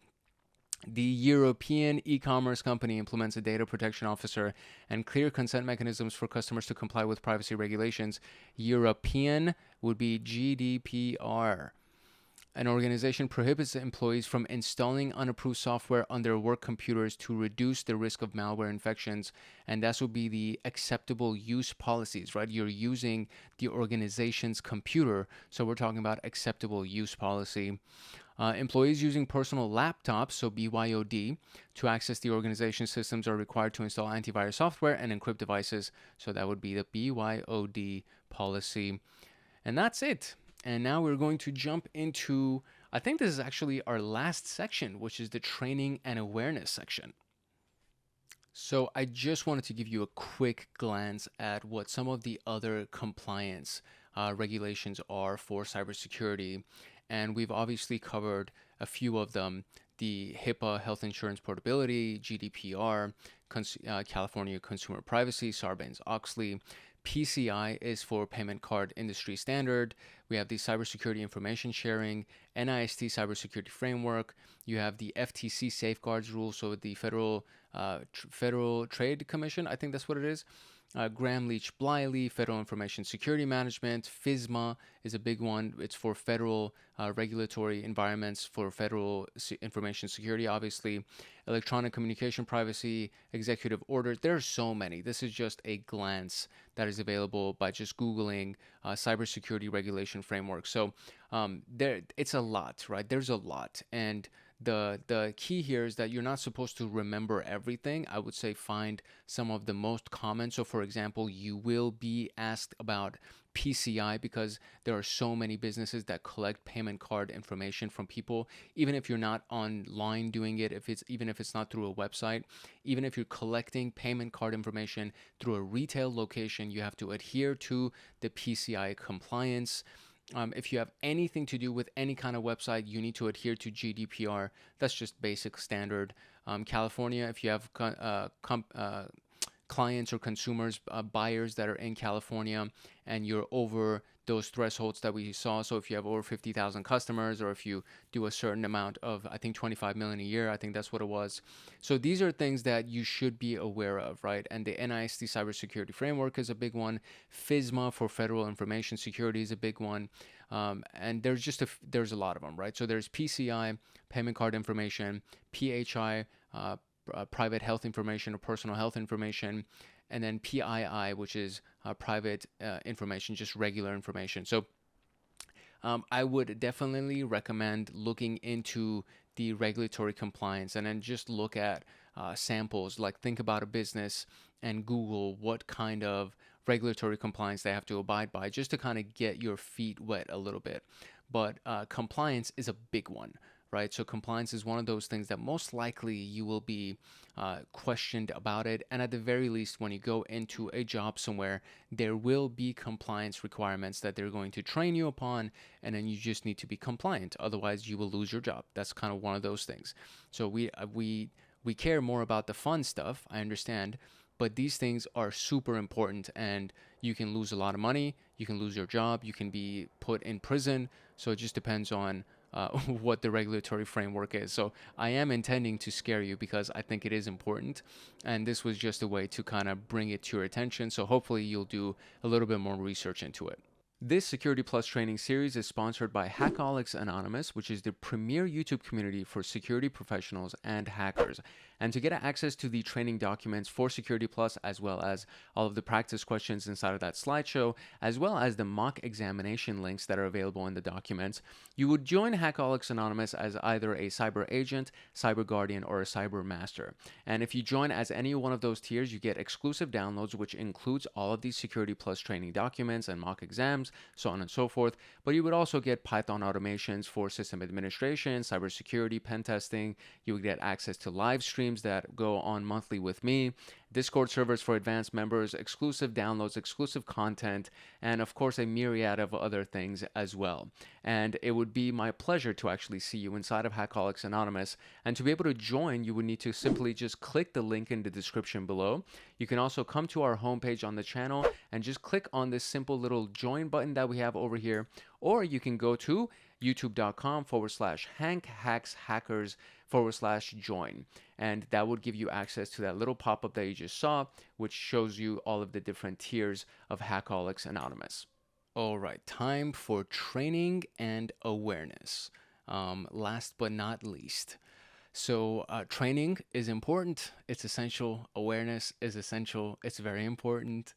The European e-commerce company implements a data protection officer and clear consent mechanisms for customers to comply with privacy regulations. European would be GDPR. An organization prohibits employees from installing unapproved software on their work computers to reduce the risk of malware infections. And that would be the acceptable use policies, right? You're using the organization's computer. So we're talking about acceptable use policy. Employees using personal laptops, so BYOD, to access the organization systems are required to install antivirus software and encrypt devices. So that would be the BYOD policy. And that's it. And now we're going to jump into, I think this is actually our last section, which is the training and awareness section. So I just wanted to give you a quick glance at what some of the other compliance regulations are for cybersecurity. And we've obviously covered a few of them: the HIPAA, Health Insurance Portability, GDPR, California Consumer Privacy, Sarbanes-Oxley. PCI is for Payment Card Industry Standard. We have the Cybersecurity Information Sharing, NIST Cybersecurity Framework. You have the FTC Safeguards Rule, so the Federal Trade Commission, I think that's what it is. Graham-Leach-Bliley, Federal Information Security Management. FISMA is a big one. It's for federal regulatory environments for federal information security, obviously. Electronic Communication Privacy, Executive Order. There are so many. This is just a glance that is available by just Googling cybersecurity regulation framework. So it's a lot, right? There's a lot. And the key here is that you're not supposed to remember everything. I would say find some of the most common. So for example, you will be asked about PCI because there are so many businesses that collect payment card information from people. Even if you're not online doing it, even if it's not through a website, even if you're collecting payment card information through a retail location, you have to adhere to the PCI compliance. If you have anything to do with any kind of website, you need to adhere to GDPR. That's just basic standard. California, if you have clients or consumers, buyers that are in California, and you're over those thresholds that we saw. So if you have over 50,000 customers, or if you do a certain amount of, I think 25 million a year, I think that's what it was. So these are things that you should be aware of, right? And the NIST Cybersecurity Framework is a big one. FISMA for Federal Information Security is a big one. And there's a lot of them, right? So there's PCI, Payment Card Information, PHI, Private Health Information or Personal Health Information, and then PII, which is private information, just regular information. So I would definitely recommend looking into the regulatory compliance and then just look at samples. Like think about a business and Google what kind of regulatory compliance they have to abide by, just to kind of get your feet wet a little bit. But compliance is a big one, right? So compliance is one of those things that most likely you will be questioned about it. And at the very least, when you go into a job somewhere, there will be compliance requirements that they're going to train you upon, and then you just need to be compliant. Otherwise, you will lose your job. That's kind of one of those things. So we care more about the fun stuff, I understand, but these things are super important, and you can lose a lot of money, you can lose your job, you can be put in prison. So it just depends on what the regulatory framework is. So I am intending to scare you because I think it is important, and this was just a way to kind of bring it to your attention. So hopefully you'll do a little bit more research into it. This Security Plus training series is sponsored by Hackaholics Anonymous, which is the premier YouTube community for security professionals and hackers. And to get access to the training documents for Security Plus, as well as all of the practice questions inside of that slideshow, as well as the mock examination links that are available in the documents, you would join Hackaholics Anonymous as either a cyber agent, cyber guardian, or a cyber master. And if you join as any one of those tiers, you get exclusive downloads, which includes all of these Security Plus training documents and mock exams, so on and so forth. But you would also get Python automations for system administration, cybersecurity, pen testing. You would get access to live streams that go on monthly with me, Discord servers for advanced members, exclusive downloads, exclusive content, and of course a myriad of other things as well. And it would be my pleasure to actually see you inside of Hackaholics Anonymous. And to be able to join, you would need to simply just click the link in the description below. You can also come to our homepage on the channel and just click on this simple little join button that we have over here, or you can go to youtube.com/hankhackshackers/join. And that would give you access to that little pop-up that you just saw, which shows you all of the different tiers of Hackaholics Anonymous. All right, time for training and awareness. Last but not least. So training is important. It's essential. Awareness is essential. It's very important.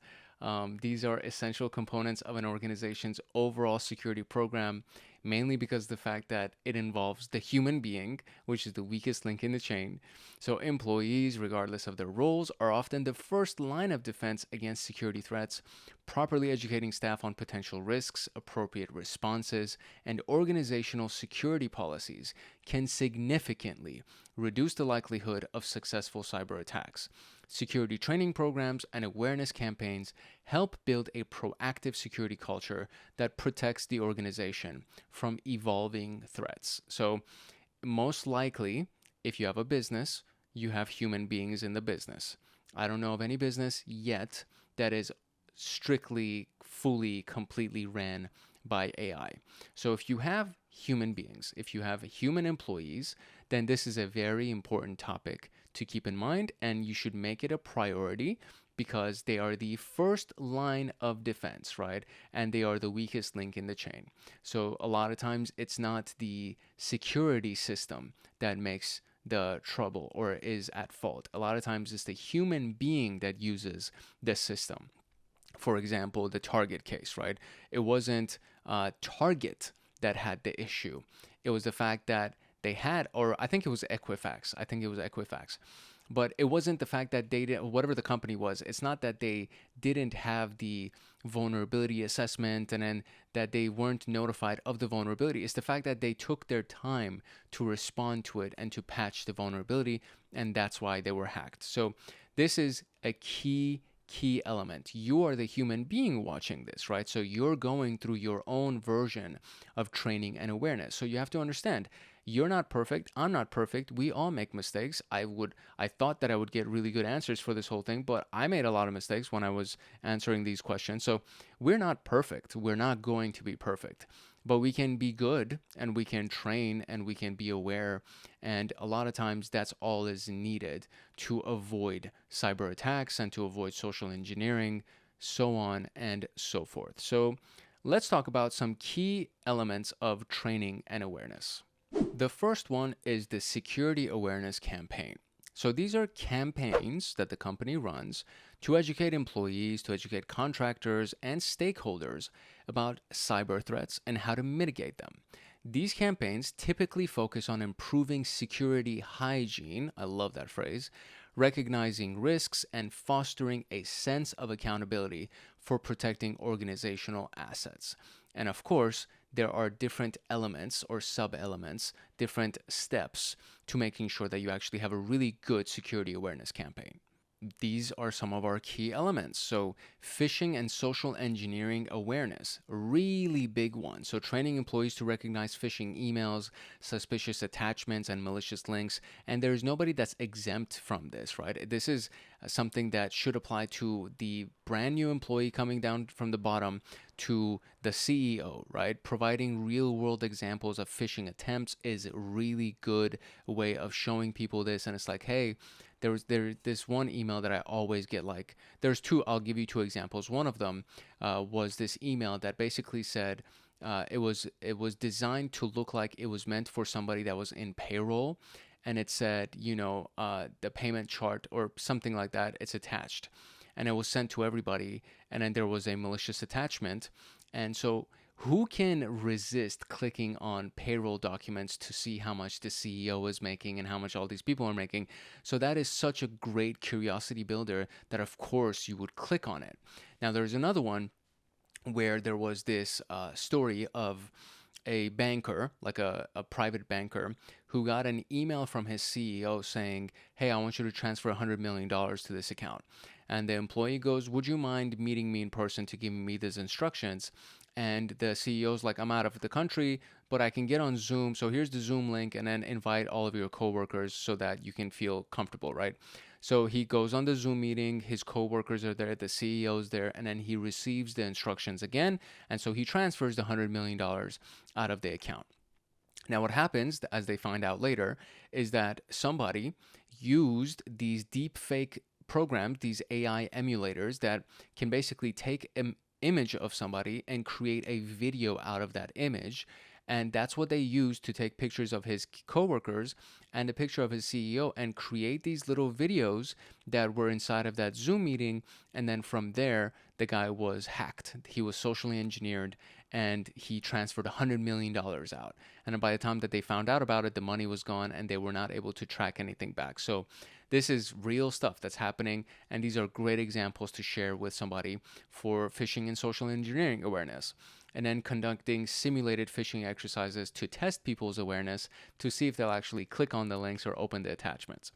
These are essential components of an organization's overall security program, mainly because of the fact that it involves the human being, which is the weakest link in the chain. So employees, regardless of their roles, are often the first line of defense against security threats. Properly educating staff on potential risks, appropriate responses, and organizational security policies can significantly reduce the likelihood of successful cyber attacks. Security training programs and awareness campaigns help build a proactive security culture that protects the organization from evolving threats. So, most likely, if you have a business, you have human beings in the business. I don't know of any business yet that is strictly, fully, completely ran by AI. So if you have human beings, if you have human employees, then this is a very important topic to keep in mind, and you should make it a priority because they are the first line of defense, right? And they are the weakest link in the chain. So a lot of times it's not the security system that makes the trouble or is at fault. A lot of times it's the human being that uses the system. For example, the Target case, right? It wasn't Target that had the issue. It was the fact that they had, or I think it was Equifax. But it wasn't the fact that they did, whatever the company was, it's not that they didn't have the vulnerability assessment and then that they weren't notified of the vulnerability. It's the fact that they took their time to respond to it and to patch the vulnerability, and that's why they were hacked. So this is a key element. You are the human being watching this, right? So you're going through your own version of training and awareness. So you have to understand, you're not perfect. I'm not perfect. We all make mistakes. I thought that I would get really good answers for this whole thing, but I made a lot of mistakes when I was answering these questions. So we're not perfect. We're not going to be perfect, but we can be good and we can train and we can be aware. And a lot of times that's all is needed to avoid cyber attacks and to avoid social engineering, so on and so forth. So let's talk about some key elements of training and awareness. The first one is the security awareness campaign. So these are campaigns that the company runs to educate employees, to educate contractors and stakeholders about cyber threats and how to mitigate them. These campaigns typically focus on improving security hygiene, I love that phrase, recognizing risks and fostering a sense of accountability for protecting organizational assets. And of course, there are different elements or sub-elements, different steps to making sure that you actually have a really good security awareness campaign. These are some of our key elements. So phishing and social engineering awareness, really big one. So training employees to recognize phishing emails, suspicious attachments, and malicious links. And there's nobody that's exempt from this, right? This is something that should apply to the brand new employee coming down from the bottom to the CEO, right? Providing real world examples of phishing attempts is a really good way of showing people this. And it's like, hey, there's this one email that I always get. Like, there's two. I'll give you two examples. One of them was this email that basically said it was designed to look like it was meant for somebody that was in payroll, and it said, the payment chart or something like that. It's attached, and it was sent to everybody. And then there was a malicious attachment, and so who can resist clicking on payroll documents to see how much the CEO is making and how much all these people are making? So that is such a great curiosity builder that of course you would click on it. Now there's another one where there was this story of a banker, like a private banker, who got an email from his CEO saying, hey, I want you to transfer $100 million to this account. And the employee goes, would you mind meeting me in person to give me these instructions? And the CEO's like, I'm out of the country, but I can get on Zoom. So here's the Zoom link, and then invite all of your coworkers so that you can feel comfortable, right? So he goes on the Zoom meeting, his coworkers are there, the CEO's there, and then he receives the instructions again. And so he transfers the $100 million out of the account. Now, what happens, as they find out later, is that somebody used these deep fake programs, these AI emulators that can basically take an image of somebody and create a video out of that image. And that's what they use to take pictures of his coworkers and a picture of his CEO and create these little videos that were inside of that Zoom meeting. And then from there, the guy was hacked. He was socially engineered, and he transferred $100 million out. And by the time that they found out about it, the money was gone and they were not able to track anything back. So this is real stuff that's happening, and these are great examples to share with somebody for phishing and social engineering awareness. And then conducting simulated phishing exercises to test people's awareness to see if they'll actually click on the links or open the attachments.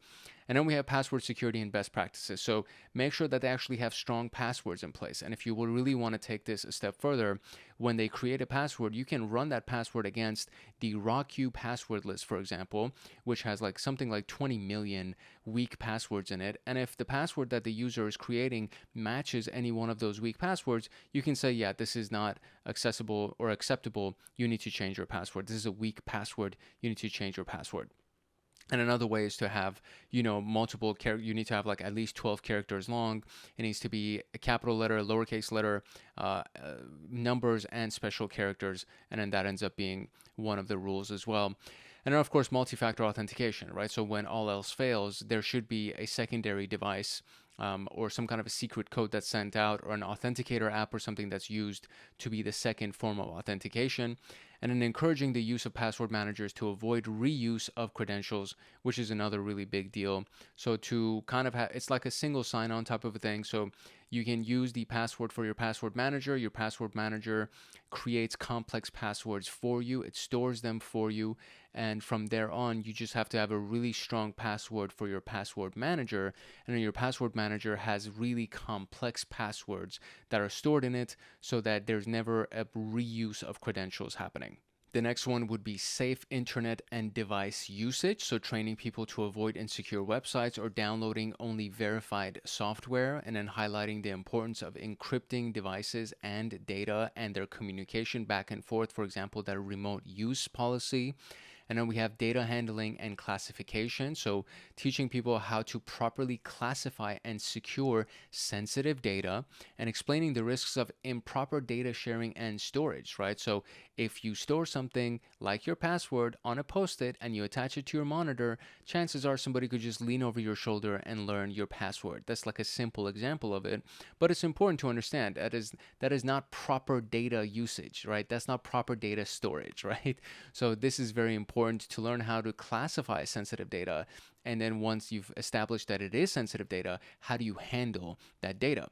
And then we have password security and best practices. So make sure that they actually have strong passwords in place. And if you would really want to take this a step further, when they create a password, you can run that password against the RawQ password list, for example, which has like something like 20 million weak passwords in it. And if the password that the user is creating matches any one of those weak passwords, you can say, yeah, this is not accessible or acceptable. You need to change your password. This is a weak password. You need to change your password. And another way is to have, multiple characters. You need to have like at least 12 characters long. It needs to be a capital letter, lowercase letter, numbers, and special characters. And then that ends up being one of the rules as well. And then, of course, multi-factor authentication, right? So when all else fails, there should be a secondary device or some kind of a secret code that's sent out, or an authenticator app or something that's used to be the second form of authentication. And then encouraging the use of password managers to avoid reuse of credentials, which is another really big deal. So to kind of have, it's like a single sign-on type of a thing. So you can use the password for your password manager. Your password manager creates complex passwords for you. It stores them for you. And from there on, you just have to have a really strong password for your password manager. And then your password manager has really complex passwords that are stored in it so that there's never a reuse of credentials happening. The next one would be safe internet and device usage. So training people to avoid insecure websites or downloading only verified software, and then highlighting the importance of encrypting devices and data and their communication back and forth. For example, that remote use policy. And then we have data handling and classification. So teaching people how to properly classify and secure sensitive data, and explaining the risks of improper data sharing and storage, right? So if you store something like your password on a post-it and you attach it to your monitor, chances are somebody could just lean over your shoulder and learn your password. That's like a simple example of it, but it's important to understand that is not proper data usage, right? That's not proper data storage, right? So this is very important to learn how to classify sensitive data. And then once you've established that it is sensitive data, how do you handle that data?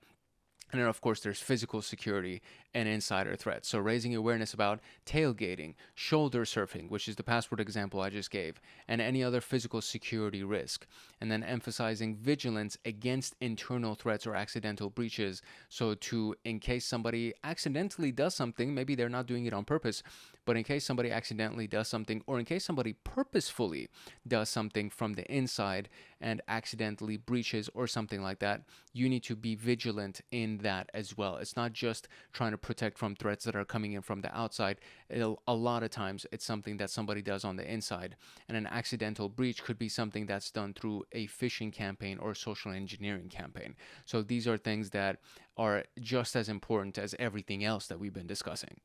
And then, of course, there's physical security an insider threat. So raising awareness about tailgating, shoulder surfing, which is the password example I just gave, and any other physical security risk. And then emphasizing vigilance against internal threats or accidental breaches. So in case somebody accidentally does something, maybe they're not doing it on purpose, but in case somebody accidentally does something, or in case somebody purposefully does something from the inside and accidentally breaches or something like that, you need to be vigilant in that as well. It's not just trying to protect from threats that are coming in from the outside. A lot of times it's something that somebody does on the inside, and an accidental breach could be something that's done through a phishing campaign or social engineering campaign. So these are things that are just as important as everything else that we've been discussing.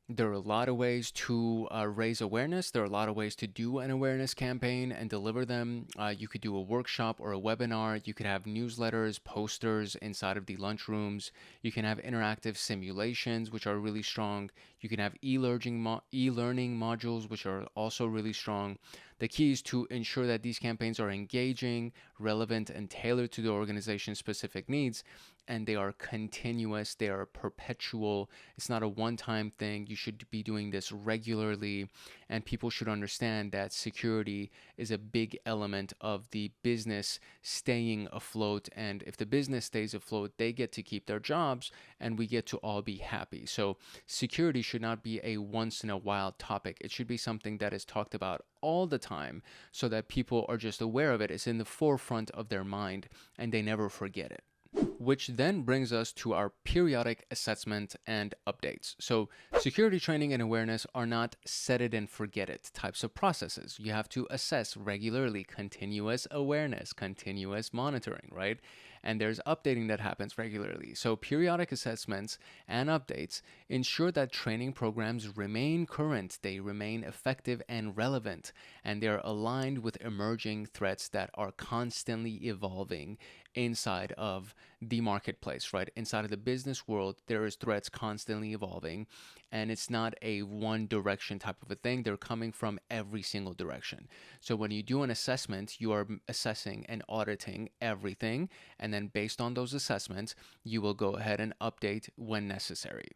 There are a lot of ways to raise awareness. There are a lot of ways to do an awareness campaign and deliver them. You could do a workshop or a webinar. You could have newsletters, posters inside of the lunchrooms. You can have interactive simulations, which are really strong. You can have e-learning modules, which are also really strong. The key is to ensure that these campaigns are engaging, relevant, and tailored to the organization's specific needs, and they are continuous, they are perpetual. It's not a one-time thing. You should be doing this regularly, and people should understand that security is a big element of the business staying afloat, and if the business stays afloat, they get to keep their jobs, and we get to all be happy. So security should not be a once-in-a-while topic. It should be something that is talked about all the time so that people are just aware of it. It's in the forefront of their mind, and they never forget it. Which then brings us to our periodic assessment and updates. So security training and awareness are not set it and forget it types of processes. You have to assess regularly, continuous awareness, continuous monitoring, right? And there's updating that happens regularly. So periodic assessments and updates ensure that training programs remain current, they remain effective and relevant, and they're aligned with emerging threats that are constantly evolving inside of the marketplace, right? Inside of the business world, there is threats constantly evolving, and it's not a one direction type of a thing. They're coming from every single direction. So when you do an assessment, you are assessing and auditing everything, and then based on those assessments, you will go ahead and update when necessary.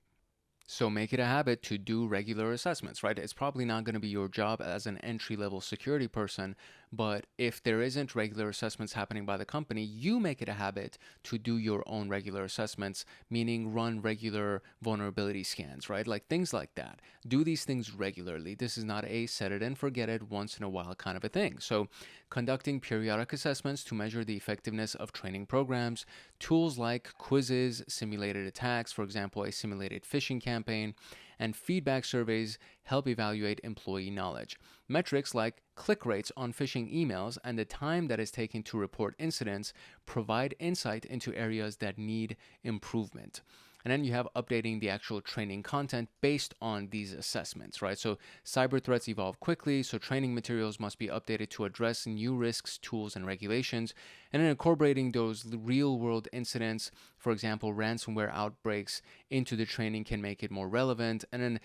So make it a habit to do regular assessments, right? It's probably not going to be your job as an entry-level security person, but if there isn't regular assessments happening by the company, you make it a habit to do your own regular assessments, meaning run regular vulnerability scans, right? Like things like that. Do these things regularly. This is not a set it and forget it once in a while kind of a thing. So conducting periodic assessments to measure the effectiveness of training programs, tools like quizzes, simulated attacks, for example, a simulated phishing campaign, and feedback surveys help evaluate employee knowledge. Metrics like click rates on phishing emails and the time that is taken to report incidents provide insight into areas that need improvement. And then you have updating the actual training content based on these assessments, right? So cyber threats evolve quickly, so training materials must be updated to address new risks, tools, and regulations. And then incorporating those real world incidents, for example, ransomware outbreaks, into the training can make it more relevant. And then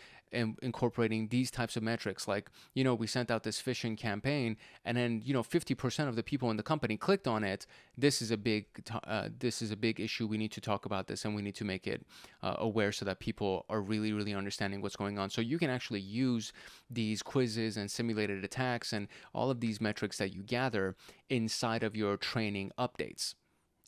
incorporating these types of metrics, like, we sent out this phishing campaign, and then 50% of the people in the company clicked on it. This is a big issue. We need to talk about this, and we need to make it aware so that people are really, really understanding what's going on. So you can actually use these quizzes and simulated attacks and all of these metrics that you gather inside of your training updates.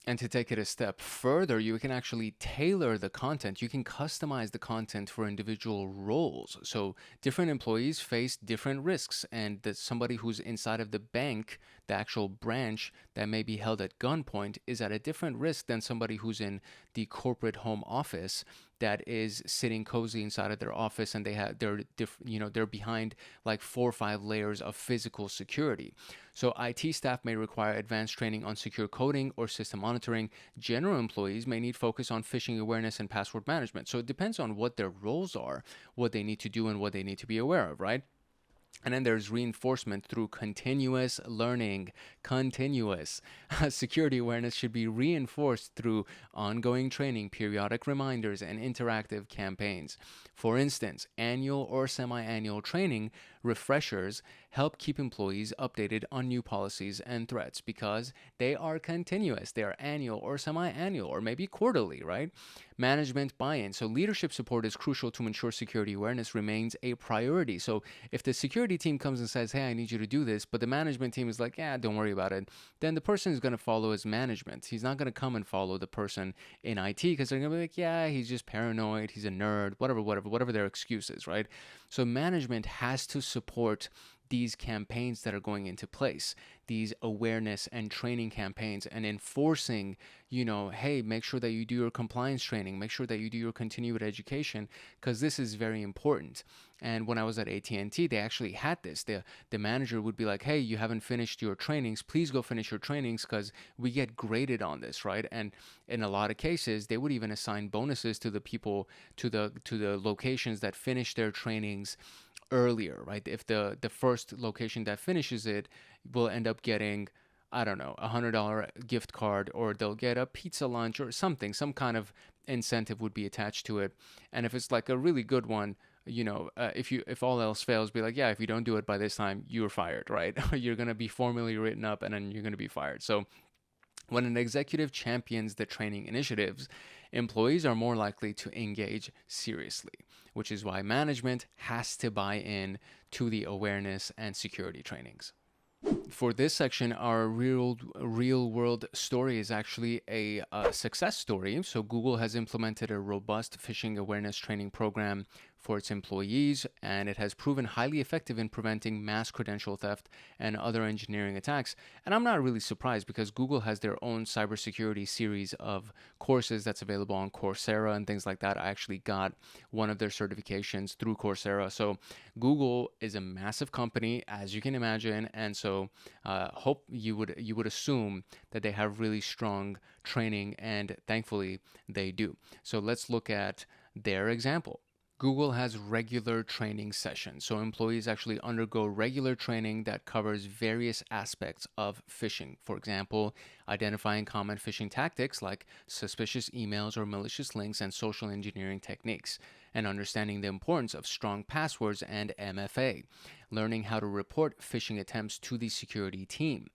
And to take it a step further, you can actually tailor the content. You can customize the content for individual roles. So different employees face different risks, and that somebody who's inside of the bank, the actual branch that may be held at gunpoint, is at a different risk than somebody who's in the corporate home office that is sitting cozy inside of their office, and they're behind like 4 or 5 layers of physical security. So IT staff may require advanced training on secure coding or system monitoring. General employees may need focus on phishing awareness and password management. So it depends on what their roles are, what they need to do, and what they need to be aware of, right? And then there's reinforcement through continuous learning. Continuous. Security awareness should be reinforced through ongoing training, periodic reminders, and interactive campaigns. For instance, annual or semi-annual training refreshers help keep employees updated on new policies and threats because they are continuous. They are annual or semi-annual or maybe quarterly, right? Management buy-in. So leadership support is crucial to ensure security awareness remains a priority. So if the security team comes and says, hey, I need you to do this, but the management team is like, yeah, don't worry about it, then the person is going to follow his management. He's not going to come and follow the person in IT because they're going to be like, yeah, he's just paranoid, he's a nerd, whatever their excuse is, right? So management has to support these campaigns that are going into place, these awareness and training campaigns, and enforcing, hey, make sure that you do your compliance training, make sure that you do your continued education, because this is very important. And when I was at AT&T, they actually had this. The manager would be like, hey, you haven't finished your trainings, please go finish your trainings because we get graded on this, right? And in a lot of cases, they would even assign bonuses to the people, to the locations that finish their trainings earlier, right? If the first location that finishes it will end up getting, I don't know, $100 gift card, or they'll get a pizza lunch or something, some kind of incentive would be attached to it. And if it's like a really good one, if all else fails, be like, yeah, if you don't do it by this time, you're fired, right? You're going to be formally written up and then you're going to be fired. So when an executive champions the training initiatives, employees are more likely to engage seriously, which is why management has to buy in to the awareness and security trainings. For this section, our real world story is actually a success story. So Google has implemented a robust phishing awareness training program for its employees, and it has proven highly effective in preventing mass credential theft and other engineering attacks. And I'm not really surprised because Google has their own cybersecurity series of courses that's available on Coursera and things like that. I actually got one of their certifications through Coursera. So Google is a massive company, as you can imagine, and so hope you would assume that they have really strong training, and thankfully they do. So let's look at their example. Google has regular training sessions. So employees actually undergo regular training that covers various aspects of phishing. For example, identifying common phishing tactics like suspicious emails or malicious links and social engineering techniques, and understanding the importance of strong passwords and MFA, learning how to report phishing attempts to the security team.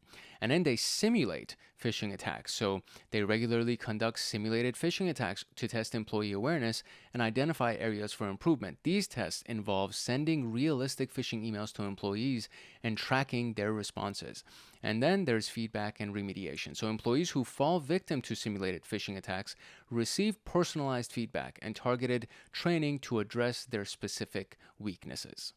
And then they simulate phishing attacks. So they regularly conduct simulated phishing attacks to test employee awareness and identify areas for improvement. These tests involve sending realistic phishing emails to employees and tracking their responses. And then there's feedback and remediation. So employees who fall victim to simulated phishing attacks receive personalized feedback and targeted training to address their specific weaknesses.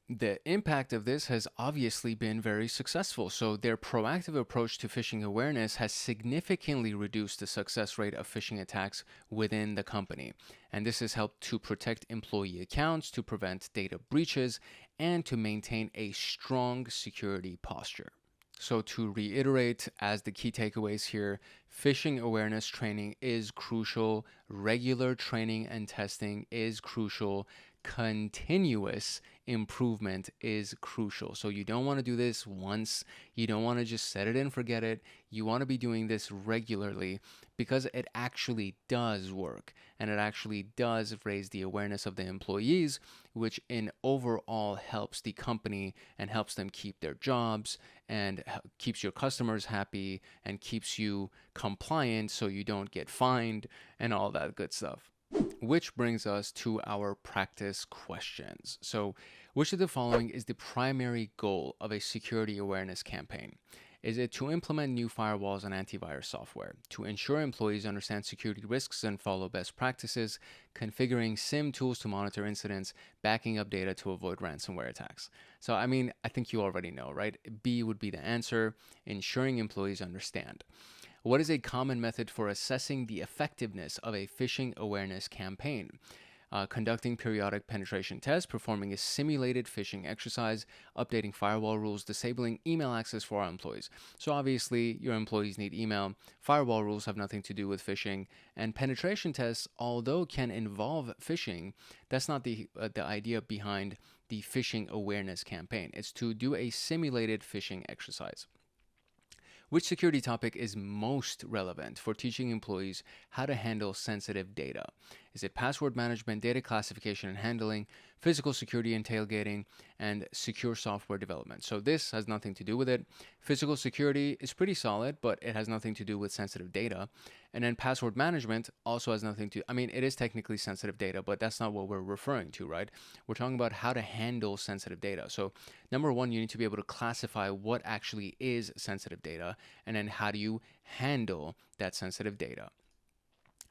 The impact of this has obviously been very successful. So their proactive approach to phishing awareness has significantly reduced the success rate of phishing attacks within the company. And this has helped to protect employee accounts, to prevent data breaches, and to maintain a strong security posture. So to reiterate, as the key takeaways here, phishing awareness training is crucial, regular training and testing is crucial, continuous improvement is crucial. So you don't want to do this once, you don't want to just set it and forget it. You want to be doing this regularly because it actually does work, and it actually does raise the awareness of the employees, which in overall helps the company and helps them keep their jobs and keeps your customers happy and keeps you compliant so you don't get fined and all that good stuff. Which brings us to our practice questions. So, which of the following is the primary goal of a security awareness campaign? Is it to implement new firewalls and antivirus software, to ensure employees understand security risks and follow best practices, configuring SIM tools to monitor incidents, backing up data to avoid ransomware attacks? So, I think you already know, right? B would be the answer, ensuring employees understand. What is a common method for assessing the effectiveness of a phishing awareness campaign? conducting periodic penetration tests, performing a simulated phishing exercise, updating firewall rules, disabling email access for our employees. So obviously, your employees need email. Firewall rules have nothing to do with phishing. And penetration tests, although can involve phishing, that's not the idea behind the phishing awareness campaign. It's to do a simulated phishing exercise. Which security topic is most relevant for teaching employees how to handle sensitive data? Is it password management, data classification and handling, physical security and tailgating, and secure software development? So this has nothing to do with it. Physical security is pretty solid, but it has nothing to do with sensitive data. And then password management also has nothing to, it is technically sensitive data, but that's not what we're referring to, right? We're talking about how to handle sensitive data. So number one, you need to be able to classify what actually is sensitive data, and then how do you handle that sensitive data.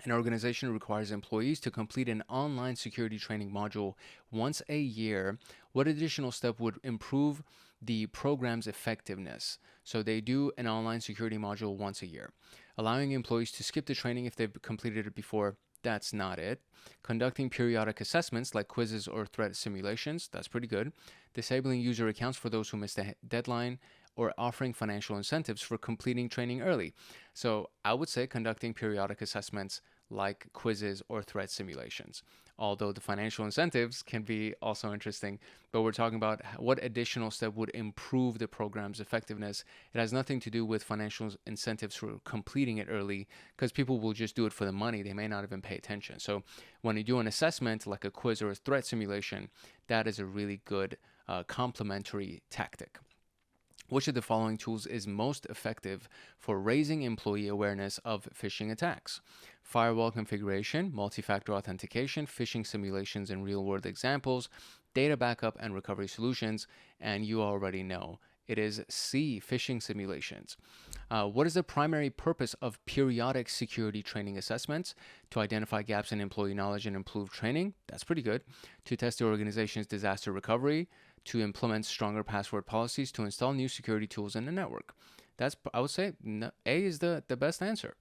An organization requires employees to complete an online security training module once a year. What additional step would improve the program's effectiveness? So they do an online security module once a year. Allowing employees to skip the training if they've completed it before, that's not it. Conducting periodic assessments like quizzes or threat simulations, that's pretty good. Disabling user accounts for those who missed the deadline, or offering financial incentives for completing training early. So I would say conducting periodic assessments like quizzes or threat simulations. Although the financial incentives can be also interesting, but we're talking about what additional step would improve the program's effectiveness. It has nothing to do with financial incentives for completing it early, because people will just do it for the money. They may not even pay attention. So when you do an assessment like a quiz or a threat simulation, that is a really good complementary tactic. Which of the following tools is most effective for raising employee awareness of phishing attacks? Firewall configuration, multi-factor authentication, phishing simulations and real-world examples, data backup and recovery solutions, and you already know, it is C, phishing simulations. What is the primary purpose of periodic security training assessments? To identify gaps in employee knowledge and improve training. That's pretty good. To test the organization's disaster recovery. To implement stronger password policies, to install new security tools in the network. That's, I would say, A is the best answer.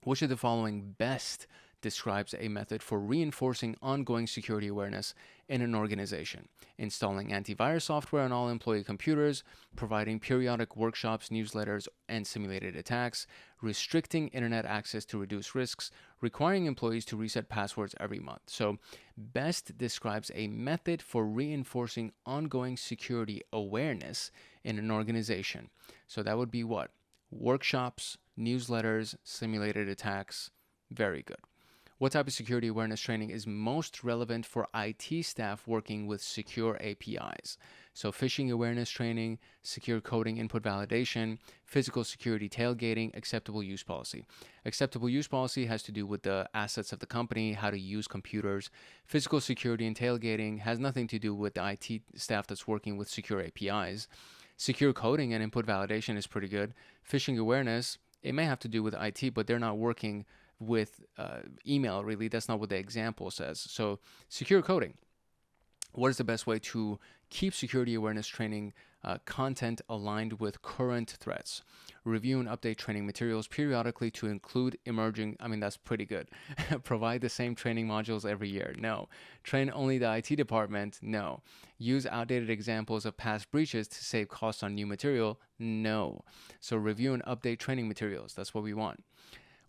Which of the following best describes a method for reinforcing ongoing security awareness in an organization? Installing antivirus software on all employee computers, providing periodic workshops, newsletters, and simulated attacks, restricting internet access to reduce risks, requiring employees to reset passwords every month. So best describes a method for reinforcing ongoing security awareness in an organization. So that would be what? Workshops, newsletters, simulated attacks. Very good. What type of security awareness training is most relevant for IT staff working with secure APIs? So phishing awareness training, secure coding input validation, physical security tailgating, acceptable use policy. Acceptable use policy has to do with the assets of the company, how to use computers. Physical security and tailgating has nothing to do with the IT staff that's working with secure APIs. Secure coding and input validation is pretty good. Phishing awareness, it may have to do with IT, but they're not working with email, really. That's not what the example says. So secure coding. What is the best way to keep security awareness training content aligned with current threats? Review and update training materials periodically to include emerging, that's pretty good. Provide the same training modules every year? No. Train only the IT department? No. Use outdated examples of past breaches to save costs on new material? No. So review and update training materials. That's what we want.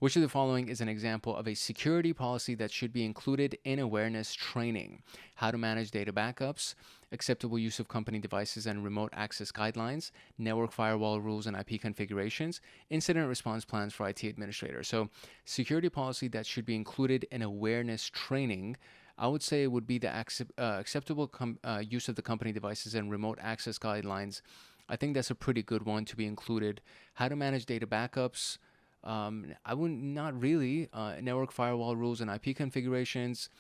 Which of the following is an example of a security policy that should be included in awareness training? How to manage data backups, acceptable use of company devices and remote access guidelines, network firewall rules and IP configurations, incident response plans for IT administrators. So security policy that should be included in awareness training, I would say it would be the acceptable use of the company devices and remote access guidelines. I think that's a pretty good one to be included. How to manage data backups, I would not really. Network firewall rules and IP configurations,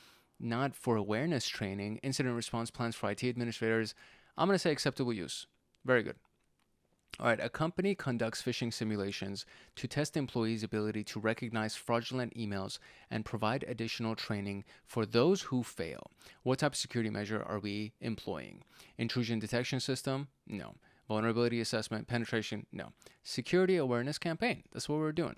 not for awareness training. Incident response plans for IT administrators, I'm going to say acceptable use. Very good. All right, a company conducts phishing simulations to test employees' ability to recognize fraudulent emails and provide additional training for those who fail. What type of security measure are we employing? Intrusion detection system? No. Vulnerability assessment, penetration? No. Security awareness campaign. That's what we're doing.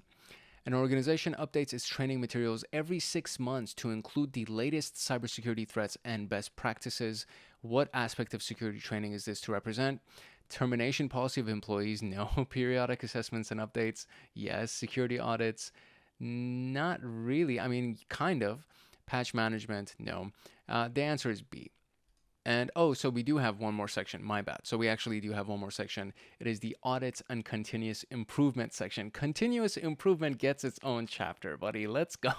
An organization updates its training materials every 6 months to include the latest cybersecurity threats and best practices. What aspect of security training is this to represent? Termination policy of employees? No. Periodic assessments and updates? Yes. Security audits? Not really. I mean, kind of. Patch management? No. The answer is B. And so we do have one more section. My bad. So we actually do have one more section. It is the audits and continuous improvement section. Continuous improvement gets its own chapter, buddy. Let's go.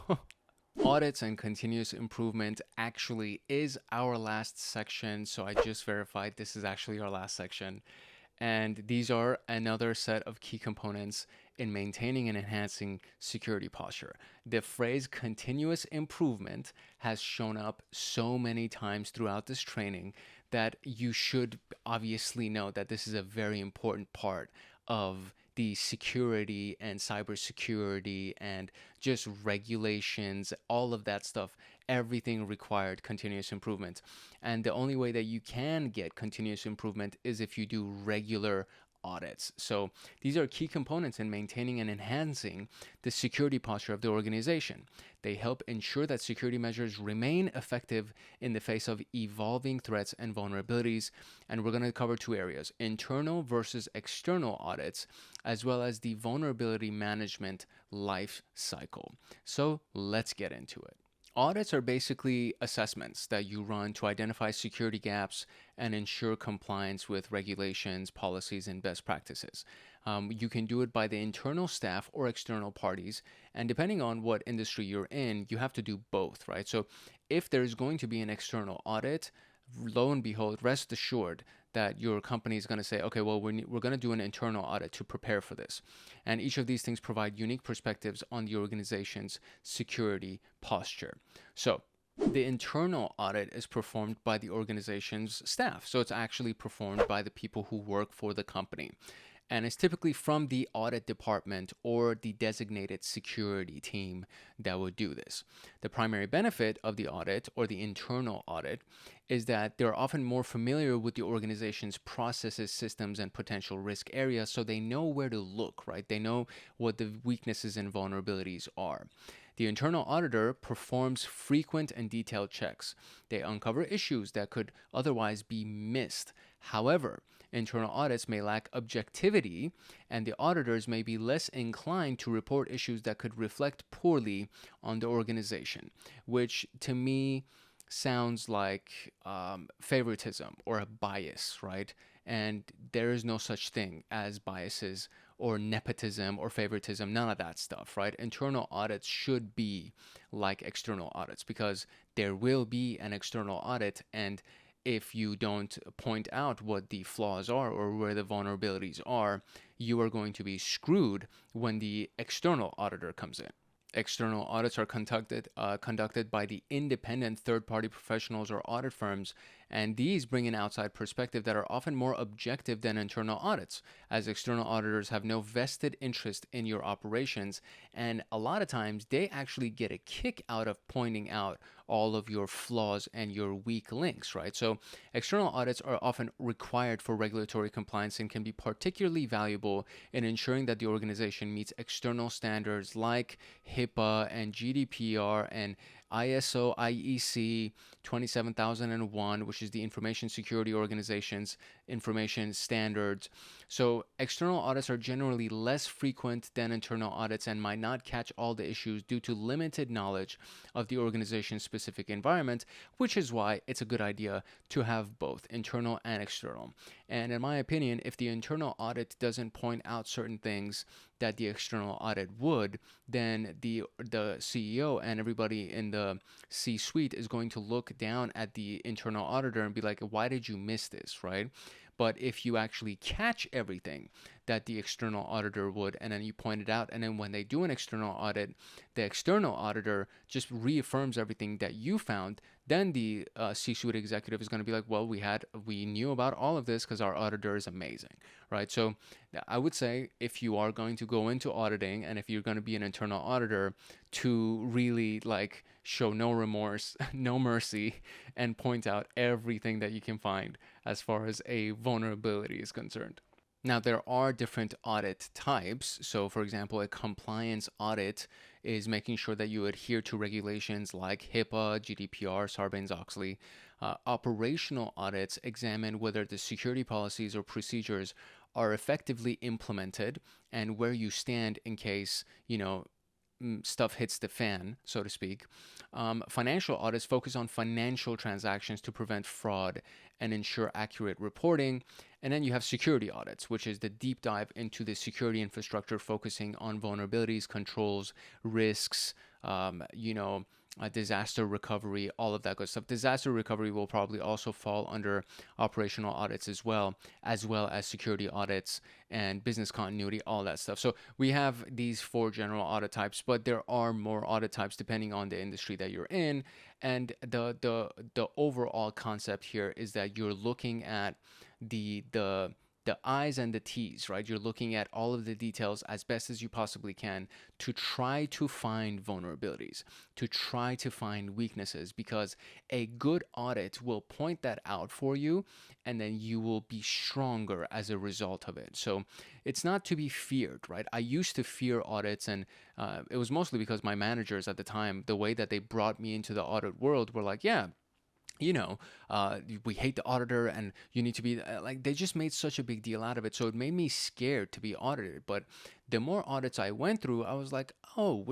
Audits and continuous improvement actually is our last section. So I just verified this is actually our last section. And these are another set of key components in maintaining and enhancing security posture. The phrase continuous improvement has shown up so many times throughout this training that you should obviously know that this is a very important part of the security and cybersecurity and just regulations, all of that stuff, everything required continuous improvement. And the only way that you can get continuous improvement is if you do regular audits. So these are key components in maintaining and enhancing the security posture of the organization. They help ensure that security measures remain effective in the face of evolving threats and vulnerabilities. And we're going to cover two areas: internal versus external audits, as well as the vulnerability management life cycle. So let's get into it. Audits are basically assessments that you run to identify security gaps and ensure compliance with regulations, policies, and best practices. You can do it by the internal staff or external parties, and depending on what industry you're in, you have to do both, right? So if there's going to be an external audit, lo and behold, rest assured that your company is going to say, okay, well, we're going to do an internal audit to prepare for this. And each of these things provide unique perspectives on the organization's security posture. So the internal audit is performed by the organization's staff. So it's actually performed by the people who work for the company. And it's typically from the audit department or the designated security team that would do this. The primary benefit of the audit or the internal audit is that they're often more familiar with the organization's processes, systems, and potential risk areas, so they know where to look, right? They know what the weaknesses and vulnerabilities are. The internal auditor performs frequent and detailed checks. They uncover issues that could otherwise be missed. However, internal audits may lack objectivity, and the auditors may be less inclined to report issues that could reflect poorly on the organization, which to me sounds like favoritism or a bias, right? And there is no such thing as biases or nepotism or favoritism, none of that stuff, right? Internal audits should be like external audits because there will be an external audit, and if you don't point out what the flaws are or where the vulnerabilities are, you are going to be screwed when the external auditor comes in. External audits are conducted by the independent third-party professionals or audit firms, and these bring an outside perspective that are often more objective than internal audits, as external auditors have no vested interest in your operations, and a lot of times they actually get a kick out of pointing out all of your flaws and your weak links, right? So external audits are often required for regulatory compliance and can be particularly valuable in ensuring that the organization meets external standards like HIPAA and GDPR and ISO IEC 27001, which is the Information Security Organization's information standards. So external audits are generally less frequent than internal audits and might not catch all the issues due to limited knowledge of the organization's specific environment, which is why it's a good idea to have both internal and external. And in my opinion, if the internal audit doesn't point out certain things that the external audit would, then the CEO and everybody in the C-suite is going to look down at the internal auditor and be like, why did you miss this, right? But if you actually catch everything that the external auditor would, and then you point it out, and then when they do an external audit, the external auditor just reaffirms everything that you found, then the C-suite executive is going to be like, well, we knew about all of this because our auditor is amazing, right? So I would say if you are going to go into auditing and if you're going to be an internal auditor, to really like show no remorse, no mercy, and point out everything that you can find as far as a vulnerability is concerned. Now, there are different audit types. So, for example, a compliance audit is making sure that you adhere to regulations like HIPAA, GDPR, Sarbanes-Oxley. Operational audits examine whether the security policies or procedures are effectively implemented and where you stand in case, stuff hits the fan, so to speak. Financial audits focus on financial transactions to prevent fraud and ensure accurate reporting. And then you have security audits, which is the deep dive into the security infrastructure, focusing on vulnerabilities, controls, risks, disaster recovery, all of that good stuff. Disaster recovery will probably also fall under operational audits as well as security audits and business continuity, all that stuff. So we have these 4 general audit types, but there are more audit types depending on the industry that you're in. And the overall concept here is that you're looking at the I's and the T's, right? You're looking at all of the details as best as you possibly can to try to find vulnerabilities, to try to find weaknesses, because a good audit will point that out for you, and then you will be stronger as a result of it. So it's not to be feared, right? I used to fear audits, and it was mostly because my managers at the time, the way that they brought me into the audit world were like, yeah, we hate the auditor and you need to be like, they just made such a big deal out of it. So it made me scared to be audited. But the more audits I went through, I was like, oh,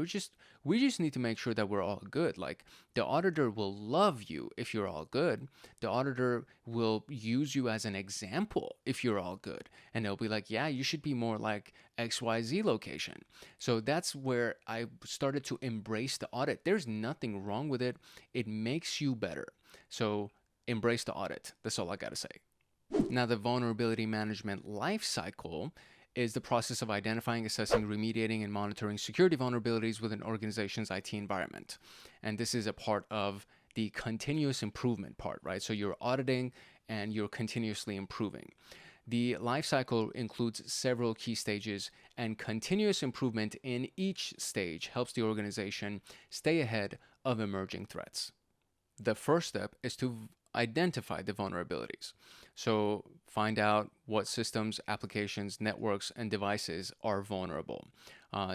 we just need to make sure that we're all good. Like, the auditor will love you if you're all good. The auditor will use you as an example if you're all good. And they'll be like, yeah, you should be more like XYZ location. So that's where I started to embrace the audit. There's nothing wrong with it. It makes you better. So embrace the audit. That's all I got to say. Now, the vulnerability management lifecycle is the process of identifying, assessing, remediating, and monitoring security vulnerabilities within an organization's IT environment. And this is a part of the continuous improvement part, right? So you're auditing and you're continuously improving. The lifecycle includes several key stages, and continuous improvement in each stage helps the organization stay ahead of emerging threats. The first step is to identify the vulnerabilities. So find out what systems, applications, networks, and devices are vulnerable.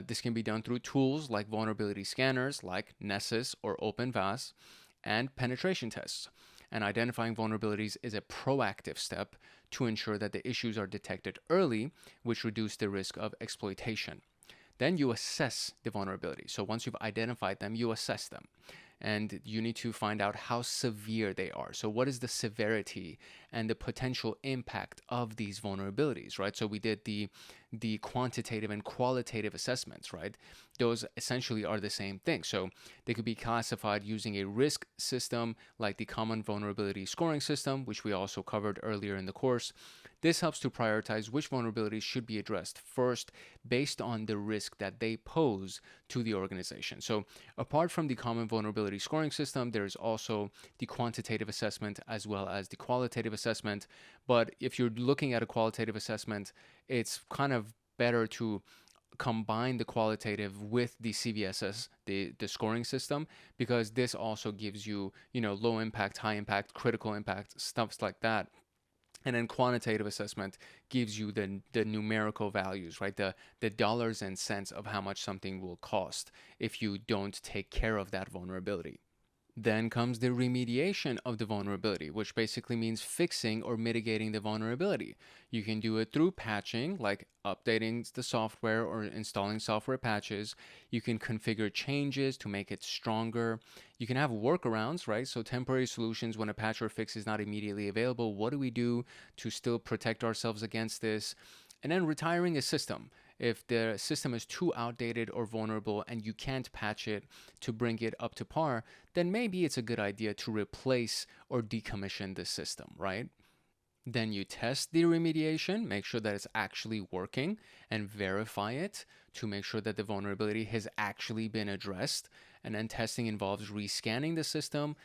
This can be done through tools like vulnerability scanners like Nessus or OpenVAS, and penetration tests. And identifying vulnerabilities is a proactive step to ensure that the issues are detected early, which reduce the risk of exploitation. Then you assess the vulnerability. So once you've identified them, you assess them. And you need to find out how severe they are. So what is the severity and the potential impact of these vulnerabilities, right? So we did the quantitative and qualitative assessments, right? Those essentially are the same thing. So they could be classified using a risk system like the Common Vulnerability Scoring System, which we also covered earlier in the course. This helps to prioritize which vulnerabilities should be addressed first based on the risk that they pose to the organization. So apart from the Common Vulnerability Scoring System, there is also the quantitative assessment as well as the qualitative assessment. But if you're looking at a qualitative assessment, it's kind of better to combine the qualitative with the CVSS, the scoring system, because this also gives you, low impact, high impact, critical impact, stuff like that. And then quantitative assessment gives you the numerical values, right? The dollars and cents of how much something will cost if you don't take care of that vulnerability. Then comes the remediation of the vulnerability, which basically means fixing or mitigating the vulnerability. You can do it through patching, like updating the software or installing software patches. You can configure changes to make it stronger. You can have workarounds, right? So temporary solutions when a patch or fix is not immediately available. What do we do to still protect ourselves against this? And then retiring a system. If the system is too outdated or vulnerable and you can't patch it to bring it up to par, then maybe it's a good idea to replace or decommission the system, right? Then you test the remediation, make sure that it's actually working, and verify it to make sure that the vulnerability has actually been addressed. And then testing involves rescanning the system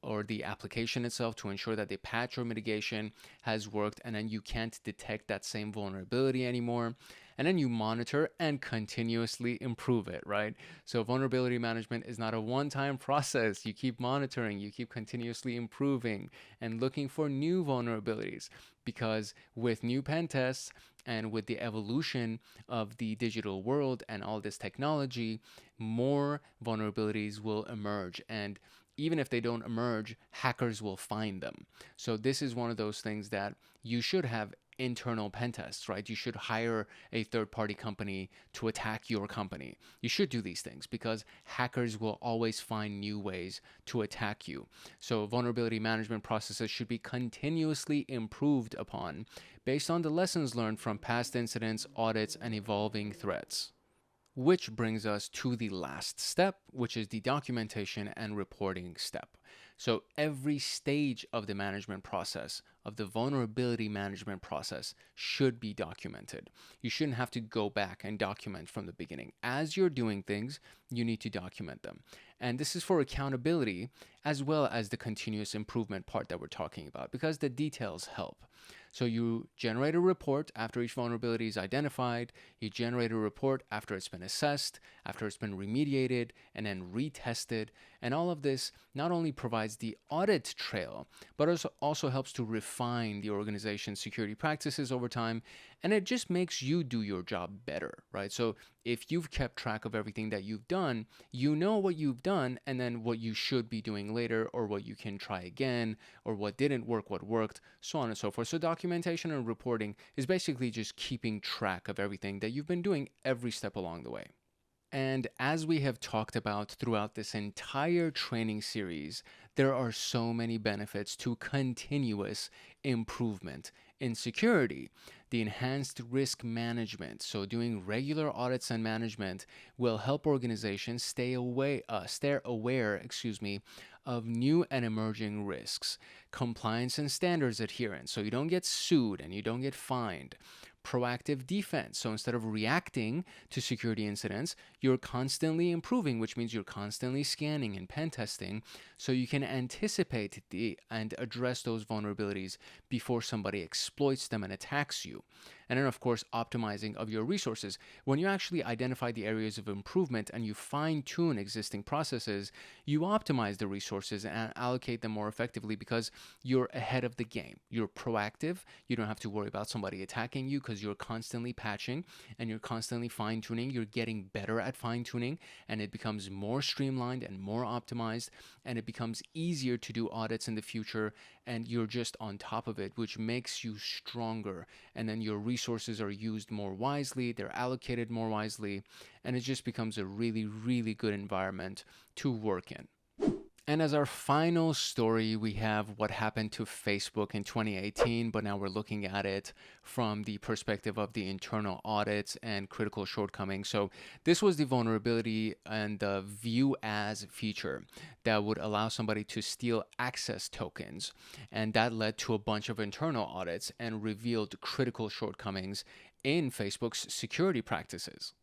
or the application itself to ensure that the patch or mitigation has worked, and then you can't detect that same vulnerability anymore. and then you monitor and continuously improve it, right? So vulnerability management is not a one-time process. You keep monitoring, you keep continuously improving and looking for new vulnerabilities, because with new pen tests and with the evolution of the digital world and all this technology, more vulnerabilities will emerge. And even if they don't emerge, hackers will find them. So this is one of those things that you should have internal pen tests, right? You should hire a third-party company to attack your company. You should do these things because hackers will always find new ways to attack you. So vulnerability management processes should be continuously improved upon based on the lessons learned from past incidents, audits, and evolving threats. Which brings us to the last step, which is the documentation and reporting step. So every stage of the management process, of the vulnerability management process, should be documented. You shouldn't have to go back and document from the beginning. As you're doing things, you need to document them. And this is for accountability as well as the continuous improvement part that we're talking about, because the details help. So you generate a report after each vulnerability is identified. You generate a report after it's been assessed, after it's been remediated, and then retested. And all of this not only provides the audit trail, but also helps to refine the organization's security practices over time. And it just makes you do your job better, right? So if you've kept track of everything that you've done, you know what you've done and then what you should be doing later, or what you can try again, or what didn't work, what worked, so on and so forth. So documentation and reporting is basically just keeping track of everything that you've been doing every step along the way. And as we have talked about throughout this entire training series, there are so many benefits to continuous improvement in security. The enhanced risk management, so doing regular audits and management, will help organizations stay aware, of new and emerging risks. Compliance and standards adherence, so you don't get sued and you don't get fined. Proactive defense, so instead of reacting to security incidents, you're constantly improving, which means you're constantly scanning and pen testing, so you can anticipate and address those vulnerabilities before somebody exploits them and attacks you. And then, of course, optimizing of your resources. When you actually identify the areas of improvement and you fine-tune existing processes, you optimize the resources and allocate them more effectively because you're ahead of the game. You're proactive. You don't have to worry about somebody attacking you because you're constantly patching and you're constantly fine-tuning. You're getting better at fine-tuning, and it becomes more streamlined and more optimized, and it becomes easier to do audits in the future, and you're just on top of it, which makes you stronger. And then your resources are used more wisely, they're allocated more wisely, and it just becomes a really, really good environment to work in. And as our final story, we have what happened to Facebook in 2018, but now we're looking at it from the perspective of the internal audits and critical shortcomings. So this was the vulnerability and the view as feature that would allow somebody to steal access tokens. And that led to a bunch of internal audits and revealed critical shortcomings in Facebook's security practices.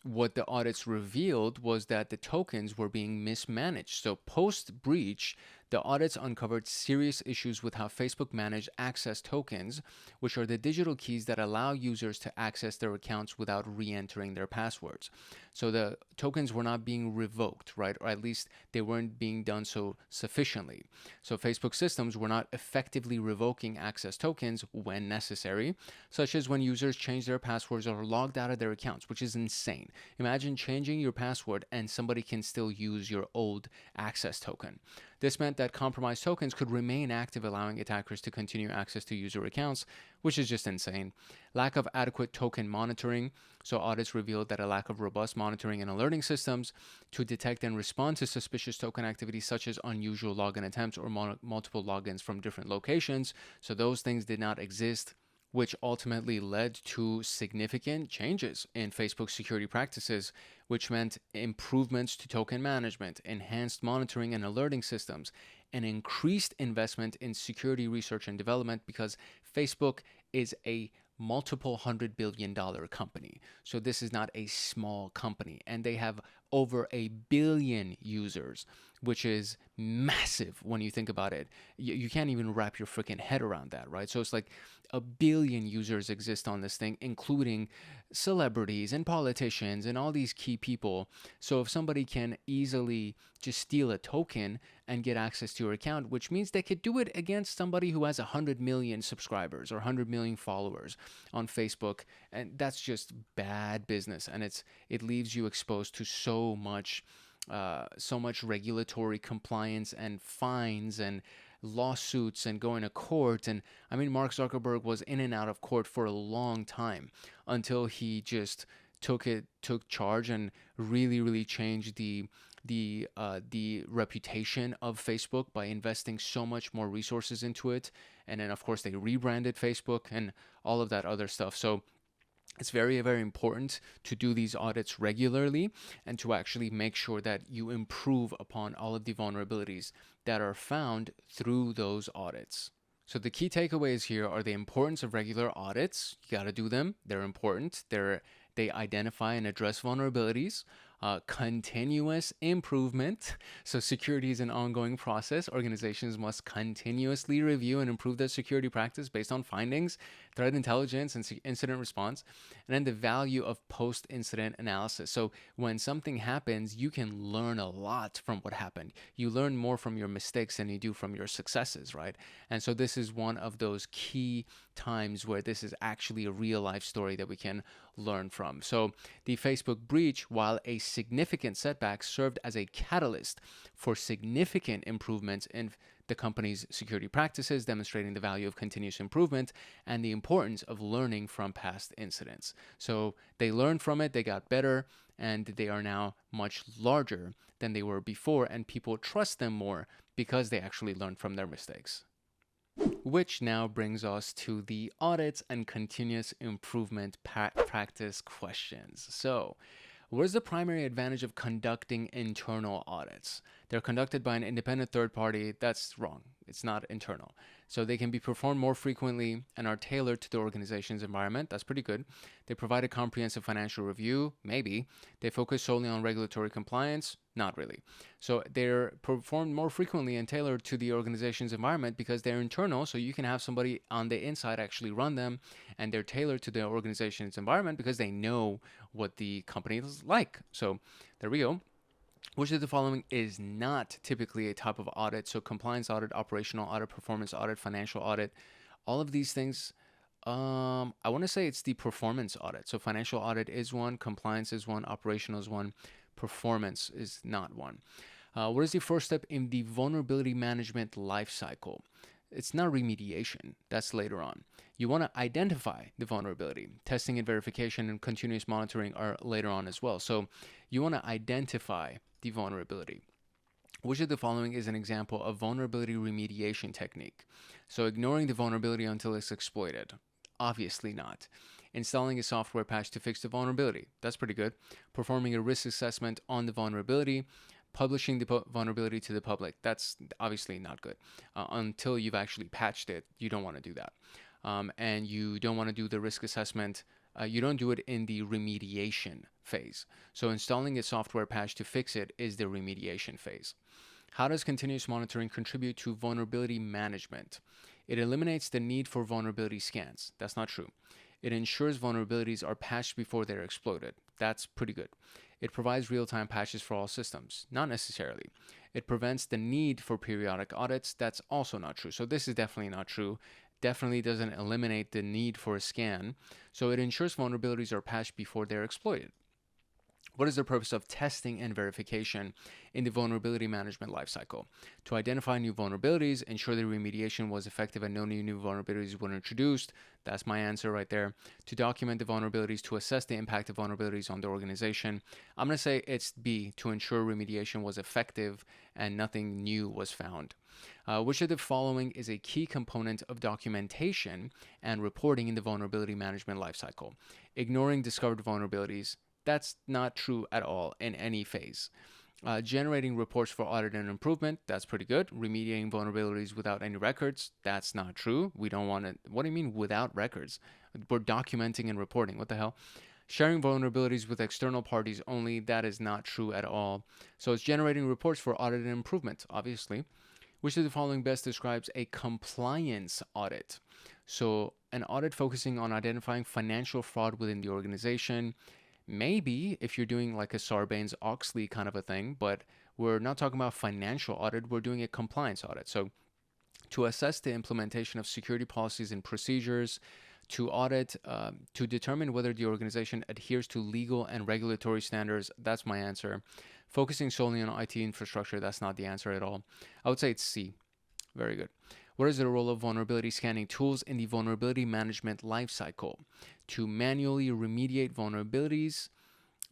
What the audits revealed was that the tokens were being mismanaged. So post-breach, the audits uncovered serious issues with how Facebook managed access tokens, which are the digital keys that allow users to access their accounts without re-entering their passwords. So the tokens were not being revoked, right? Or at least they weren't being done so sufficiently. So Facebook systems were not effectively revoking access tokens when necessary, such as when users changed their passwords or logged out of their accounts, which is insane. Imagine changing your password and somebody can still use your old access token. This meant that compromised tokens could remain active, allowing attackers to continue access to user accounts, which is just insane. Lack of adequate token monitoring. So audits revealed that a lack of robust monitoring and alerting systems to detect and respond to suspicious token activity, such as unusual login attempts or multiple logins from different locations. So those things did not exist, which ultimately led to significant changes in Facebook's security practices, which meant improvements to token management, enhanced monitoring and alerting systems, and increased investment in security research and development, because Facebook is a multiple $100 billion company. So this is not a small company, and they have over 1 billion users, which is massive when you think about it. You can't even wrap your freaking head around that, right? So it's like a billion users exist on this thing, including celebrities and politicians and all these key people. So if somebody can easily just steal a token and get access to your account, which means they could do it against somebody who has 100 million subscribers or 100 million followers on Facebook, and that's just bad business, and it leaves you exposed to so much regulatory compliance and fines and lawsuits and going to court. And I mean, Mark Zuckerberg was in and out of court for a long time until he just took charge and really changed the reputation of Facebook by investing so much more resources into it. And then of course they rebranded Facebook and all of that other stuff. So it's very, very important to do these audits regularly and to actually make sure that you improve upon all of the vulnerabilities that are found through those audits. So the key takeaways here are the importance of regular audits. You got to do them. They're important. They identify and address vulnerabilities. Continuous improvement. So security is an ongoing process. Organizations must continuously review and improve their security practice based on findings, threat intelligence, and incident response. And then the value of post-incident analysis. So when something happens, you can learn a lot from what happened. You learn more from your mistakes than you do from your successes, right? And so this is one of those key times where this is actually a real life story that we can learn from. So the Facebook breach, while a significant setback, served as a catalyst for significant improvements in the company's security practices, demonstrating the value of continuous improvement and the importance of learning from past incidents. So they learned from it, they got better, and they are now much larger than they were before, and people trust them more because they actually learned from their mistakes. Which now brings us to the audits and continuous improvement practice questions. So, what is the primary advantage of conducting internal audits? They're conducted by an independent third party. That's wrong. It's not internal. So they can be performed more frequently and are tailored to the organization's environment. That's pretty good. They provide a comprehensive financial review. Maybe. They focus solely on regulatory compliance. Not really. So they're performed more frequently and tailored to the organization's environment because they're internal. So you can have somebody on the inside actually run them, and they're tailored to the organization's environment because they know what the company is like. So there we go. Which of the following is not typically a type of audit? So compliance audit, operational audit, performance audit, financial audit, all of these things. I want to say it's the performance audit. So financial audit is one, compliance is one, operational is one, performance is not one. What is the first step in the vulnerability management lifecycle? It's not remediation. That's later on. You want to identify the vulnerability. Testing and verification and continuous monitoring are later on as well. So you want to identify the vulnerability. Which of the following is an example of vulnerability remediation technique? So ignoring the vulnerability until it's exploited. Obviously not. Installing a software patch to fix the vulnerability. That's pretty good. Performing a risk assessment on the vulnerability. Publishing the vulnerability to the public. That's obviously not good. Until you've actually patched it, you don't want to do that. And you don't want to do the risk assessment. You don't do it in the remediation phase. So installing a software patch to fix it is the remediation phase. How does continuous monitoring contribute to vulnerability management? It eliminates the need for vulnerability scans. That's not true. It ensures vulnerabilities are patched before they're exploited. That's pretty good. It provides real-time patches for all systems. Not necessarily. It prevents the need for periodic audits. That's also not true. So this is definitely not true. Definitely doesn't eliminate the need for a scan. So it ensures vulnerabilities are patched before they're exploited. What is the purpose of testing and verification in the vulnerability management lifecycle? To identify new vulnerabilities, ensure the remediation was effective and no new vulnerabilities were introduced. That's my answer right there. To document the vulnerabilities, to assess the impact of vulnerabilities on the organization. I'm going to say it's B, to ensure remediation was effective and nothing new was found. Which of the following is a key component of documentation and reporting in the vulnerability management lifecycle? Ignoring discovered vulnerabilities. That's not true at all in any phase. Generating reports for audit and improvement, that's pretty good. Remediating vulnerabilities without any records, that's not true. We don't want it. What do you mean without records? We're documenting and reporting. What the hell? Sharing vulnerabilities with external parties only, that is not true at all. So it's generating reports for audit and improvement, obviously. Which of the following best describes a compliance audit? So an audit focusing on identifying financial fraud within the organization. Maybe if you're doing like a Sarbanes-Oxley kind of a thing, but we're not talking about financial audit, we're doing a compliance audit. So to assess the implementation of security policies and procedures, to audit, to determine whether the organization adheres to legal and regulatory standards. That's my answer. Focusing solely on IT infrastructure, that's not the answer at all. I would say it's C. Very good. What is the role of vulnerability scanning tools in the vulnerability management lifecycle? To manually remediate vulnerabilities?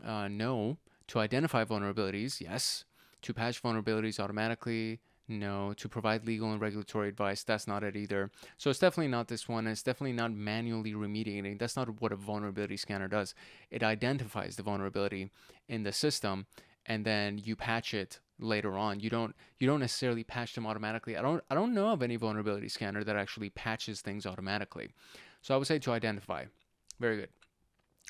No. To identify vulnerabilities? Yes. To patch vulnerabilities automatically? No. To provide legal and regulatory advice? That's not it either. So it's definitely not this one. It's definitely not manually remediating. That's not what a vulnerability scanner does. It identifies the vulnerability in the system, and then you patch it later on. You don't necessarily patch them automatically. I don't know of any vulnerability scanner that actually patches things automatically. So I would say to identify. Very good.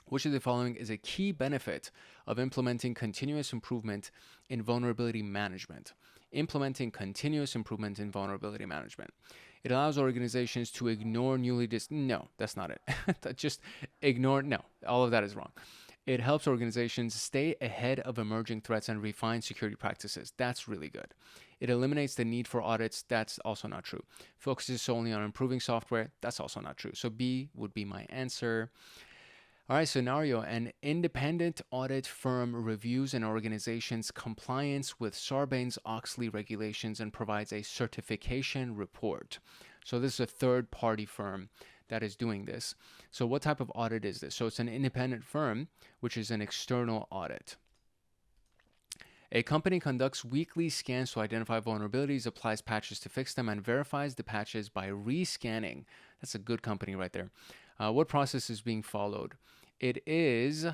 Which of the following is a key benefit of implementing continuous improvement in vulnerability management? Implementing continuous improvement in vulnerability management. It allows organizations to ignore no, that's not it. Just ignore, no, all of that is wrong. It helps organizations stay ahead of emerging threats and refine security practices. That's really good. It eliminates the need for audits. That's also not true. Focuses solely on improving software. That's also not true. So B would be my answer. All right, scenario. An independent audit firm reviews an organization's compliance with Sarbanes-Oxley regulations and provides a certification report. So this is a third-party firm that is doing this. So what type of audit is this? So it's an independent firm, which is an external audit. A company conducts weekly scans to identify vulnerabilities, applies patches to fix them, and verifies the patches by rescanning. That's a good company right there. What process is being followed? It is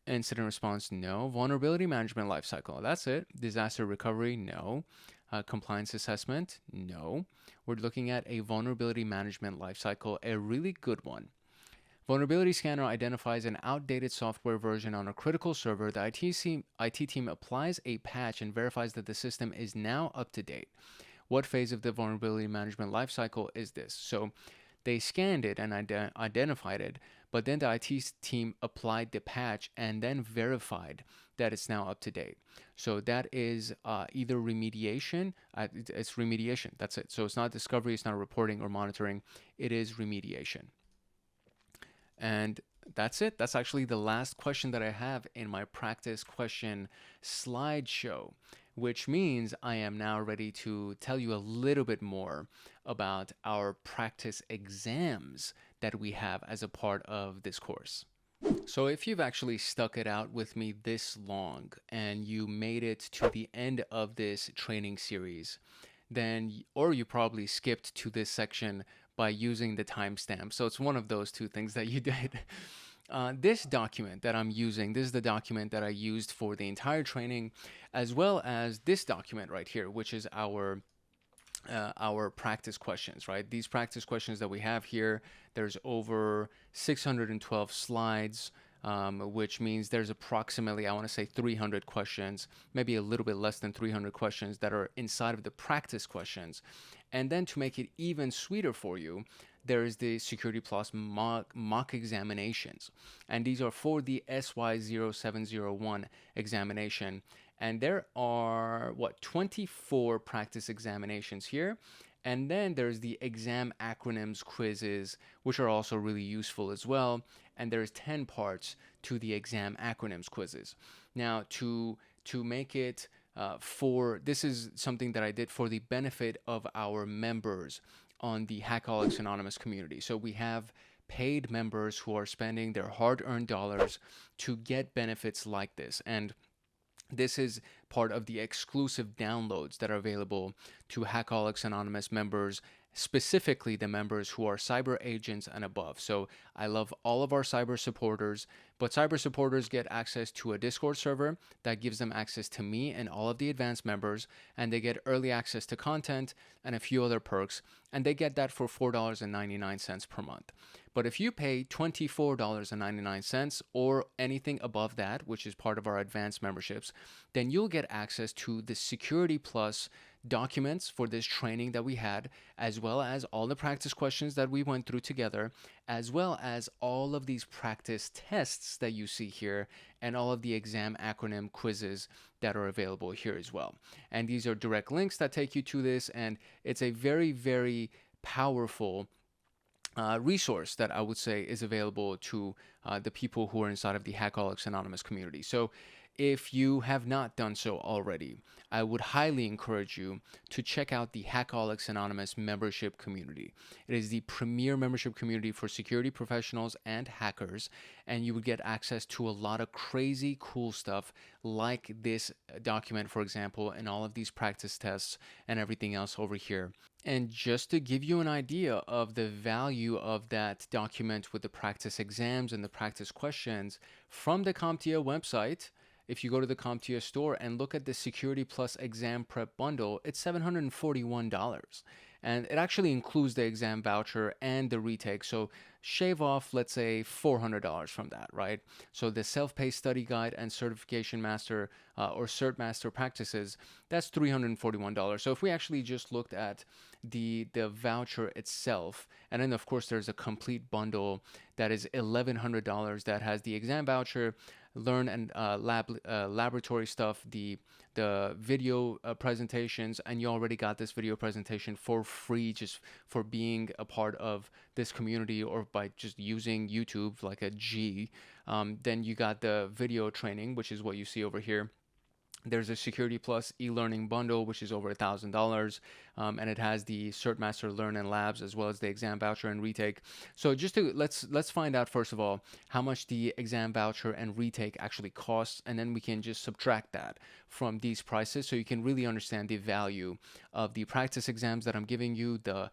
incident response, no. Vulnerability management lifecycle, that's it. Disaster recovery, no. Compliance assessment, no. We're looking at a vulnerability management lifecycle, a really good one. Vulnerability scanner identifies an outdated software version on a critical server. The IT team applies a patch and verifies that the system is now up to date. What phase of the vulnerability management lifecycle is this? So they scanned it and identified it, but then the IT team applied the patch and then verified that it's now up to date. So that is either remediation. It's remediation. That's it. So it's not discovery, it's not reporting or monitoring. It is remediation. And that's it. That's actually the last question that I have in my practice question slideshow, which means I am now ready to tell you a little bit more about our practice exams that we have as a part of this course. So if you've actually stuck it out with me this long and you made it to the end of this training series, then, or you probably skipped to this section by using the timestamp. So it's one of those two things that you did. This document that I'm using, this is the document that I used for the entire training, as well as this document right here, which is our practice questions, right? These practice questions that we have here, there's over 612 slides, which means there's approximately, I want to say 300 questions, maybe a little bit less than 300 questions that are inside of the practice questions. And then to make it even sweeter for you, there is the Security Plus mock examinations. And these are for the SY0-701 examination. And there are, 24 practice examinations here. And then there's the exam acronyms quizzes, which are also really useful as well. And there's 10 parts to the exam acronyms quizzes. Now, to make it this is something that I did for the benefit of our members on the Hackaholics Anonymous community. So we have paid members who are spending their hard-earned dollars to get benefits like this. And this is part of the exclusive downloads that are available to Hackaholics Anonymous members, specifically the members who are cyber agents and above. So I love all of our cyber supporters, but cyber supporters get access to a Discord server that gives them access to me and all of the advanced members, and they get early access to content and a few other perks, and they get that for $4.99 per month. But if you pay $24.99 or anything above that, which is part of our advanced memberships, then you'll get access to the Security Plus documents for this training that we had, as well as all the practice questions that we went through together, as well as all of these practice tests that you see here, and all of the exam acronym quizzes that are available here as well. And these are direct links that take you to this, and it's a very, very powerful resource that I would say is available to the people who are inside of the Hackaholics Anonymous community. So if you have not done so already, I would highly encourage you to check out the Hackaholics Anonymous membership community. It is the premier membership community for security professionals and hackers, and you would get access to a lot of crazy cool stuff like this document, for example, and all of these practice tests and everything else over here. And just to give you an idea of the value of that document with the practice exams and the practice questions, from the CompTIA website, if you go to the CompTIA store and look at the Security Plus exam prep bundle, it's $741. And it actually includes the exam voucher and the retake. So shave off, let's say, $400 from that, right? So the self-paced study guide and certification master or cert master practices, that's $341. So if we actually just looked at the voucher itself, and then of course there's a complete bundle that is $1,100 that has the exam voucher, learn and laboratory stuff, the video presentations, and you already got this video presentation for free just for being a part of this community or by just using YouTube like a G. Then you got the video training, which is what you see over here. There's a Security Plus e-learning bundle, which is over $1,000, and it has the Cert Master Learn and Labs as well as the exam voucher and retake. So just to let's find out first of all how much the exam voucher and retake actually costs, and then we can just subtract that from these prices so you can really understand the value of the practice exams that I'm giving you, the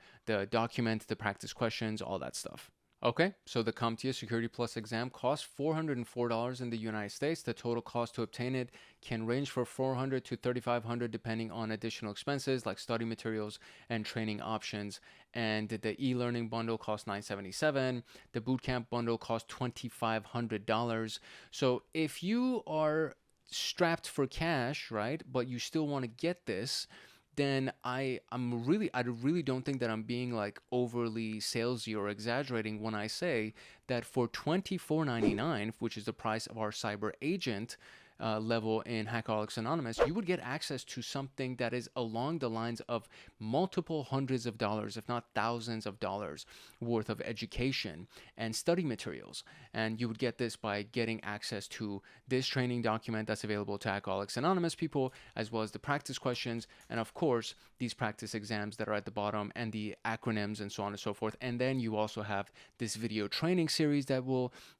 document, the practice questions, all that stuff. Okay, so the CompTIA Security Plus exam costs $404 in the United States. The total cost to obtain it can range from $400 to $3,500 depending on additional expenses like study materials and training options. And the e-learning bundle costs $977. The bootcamp bundle costs $2,500. So if you are strapped for cash, right, but you still want to get this, then I really don't think that I'm being like overly salesy or exaggerating when I say that for $24.99, which is the price of our cyber agent level in Hackaholics Anonymous, you would get access to something that is along the lines of multiple hundreds of dollars, if not thousands of dollars worth of education and study materials. And you would get this by getting access to this training document that's available to Hackaholics Anonymous people, as well as the practice questions, and of course, these practice exams that are at the bottom and the acronyms and so on and so forth. And then you also have this video training series that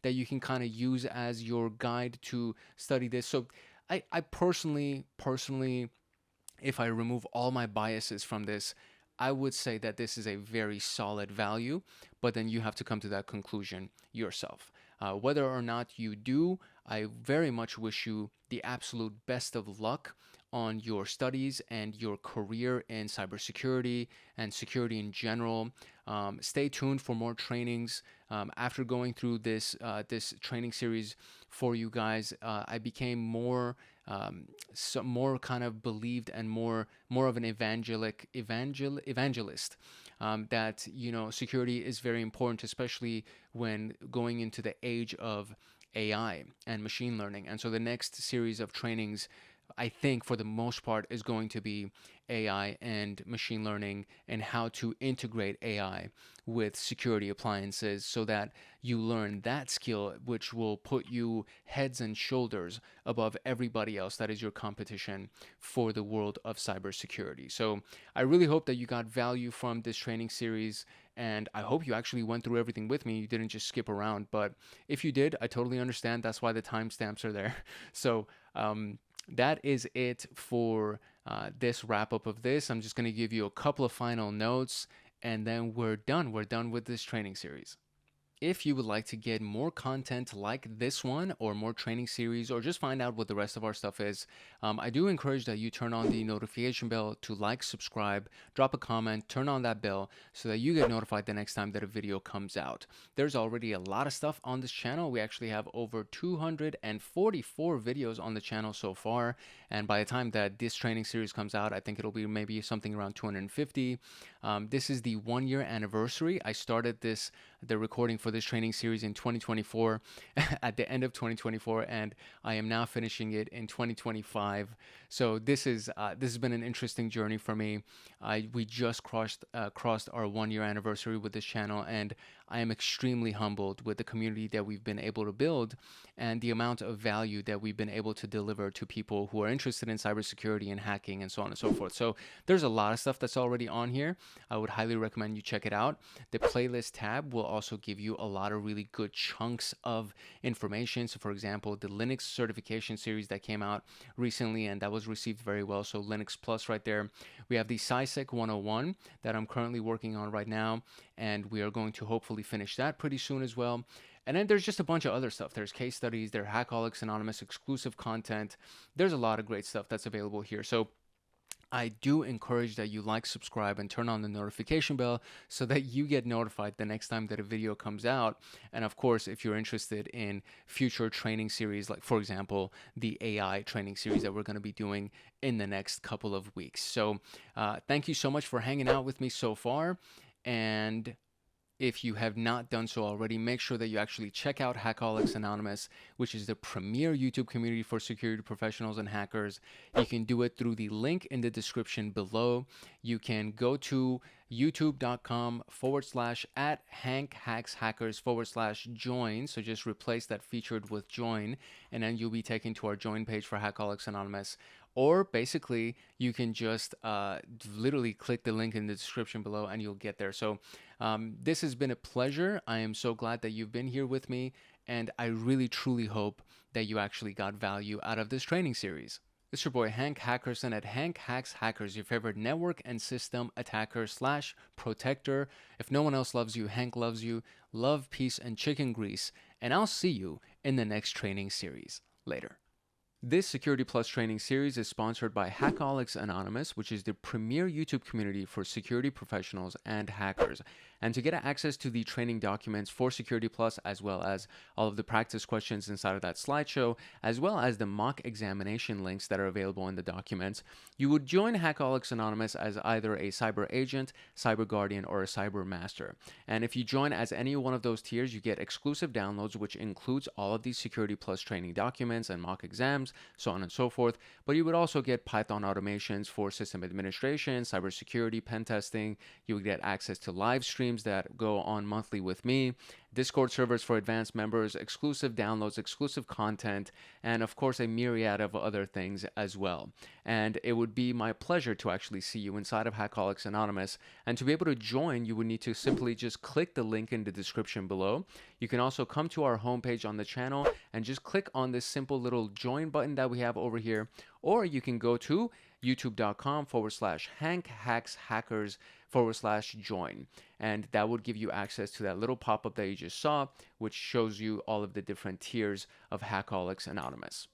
you can kind of use as your guide to study this. So I personally, if I remove all my biases from this, I would say that this is a very solid value, but then you have to come to that conclusion yourself. Whether or not you do, I very much wish you the absolute best of luck on your studies and your career in cybersecurity and security in general. Stay tuned for more trainings. After going through this training series for you guys, I became more kind of believed and more of an evangelist. That security is very important, especially when going into the age of AI and machine learning. And so the next series of trainings, I think for the most part, is going to be AI and machine learning and how to integrate AI with security appliances so that you learn that skill, which will put you heads and shoulders above everybody else that is your competition for the world of cybersecurity. So I really hope that you got value from this training series, and I hope you actually went through everything with me. You didn't just skip around, but if you did, I totally understand. That's why the timestamps are there. So that is it for this wrap up of this. I'm just going to give you a couple of final notes, and then we're done. We're done with this training series. If you would like to get more content like this one or more training series or just find out what the rest of our stuff is, I do encourage that you turn on the notification bell to like, subscribe, drop a comment, turn on that bell so that you get notified the next time that a video comes out. There's already a lot of stuff on this channel. We actually have over 244 videos on the channel so far. And by the time that this training series comes out, I think it'll be maybe something around 250. This is the 1 year anniversary. I started the recording for this training series in 2024 at the end of 2024, and I am now finishing it in 2025. So this has been an interesting journey for me. We just crossed our 1 year anniversary with this channel, and I am extremely humbled with the community that we've been able to build and the amount of value that we've been able to deliver to people who are interested in cybersecurity and hacking and so on and so forth. So there's a lot of stuff that's already on here. I would highly recommend you check it out. The playlist tab will also give you a lot of really good chunks of information. So for example, the Linux certification series that came out recently and that was received very well. So Linux Plus right there. We have the CySec 101 that I'm currently working on right now, and we are going to hopefully finish that pretty soon as well. And then there's just a bunch of other stuff. There's case studies, there are Hackaholics Anonymous exclusive content. There's a lot of great stuff that's available here. So I do encourage that you like, subscribe, and turn on the notification bell so that you get notified the next time that a video comes out. And of course, if you're interested in future training series, like for example, the AI training series that we're going to be doing in the next couple of weeks. So thank you so much for hanging out with me so far. And if you have not done so already, make sure that you actually check out Hackaholics Anonymous, which is the premier YouTube community for security professionals and hackers. You can do it through the link in the description below. You can go to youtube.com/@HankHacksHackers/join. So just replace that featured with join, and then you'll be taken to our join page for Hackaholics Anonymous. Or basically, you can just literally click the link in the description below and you'll get there. So this has been a pleasure. I am so glad that you've been here with me, and I really, truly hope that you actually got value out of this training series. It's your boy Hank Hackerson at Hank Hacks Hackers, your favorite network and system attacker/protector. If no one else loves you, Hank loves you. Love, peace, and chicken grease. And I'll see you in the next training series. Later. This Security Plus training series is sponsored by Hackaholics Anonymous, which is the premier YouTube community for security professionals and hackers. And to get access to the training documents for Security Plus, as well as all of the practice questions inside of that slideshow, as well as the mock examination links that are available in the documents, you would join Hackaholics Anonymous as either a cyber agent, cyber guardian, or a cyber master. And if you join as any one of those tiers, you get exclusive downloads, which includes all of these Security Plus training documents and mock exams, so on and so forth. But you would also get Python automations for system administration, cybersecurity, pen testing. You would get access to live streams that go on monthly with me, Discord servers for advanced members, exclusive downloads, exclusive content, and of course a myriad of other things as well. And it would be my pleasure to actually see you inside of Hackaholics Anonymous. And to be able to join, you would need to simply just click the link in the description below. You can also come to our homepage on the channel and just click on this simple little join button that we have over here, or you can go to youtube.com/HankHacksHackers/join. And that would give you access to that little pop-up that you just saw, which shows you all of the different tiers of Hackaholics Anonymous.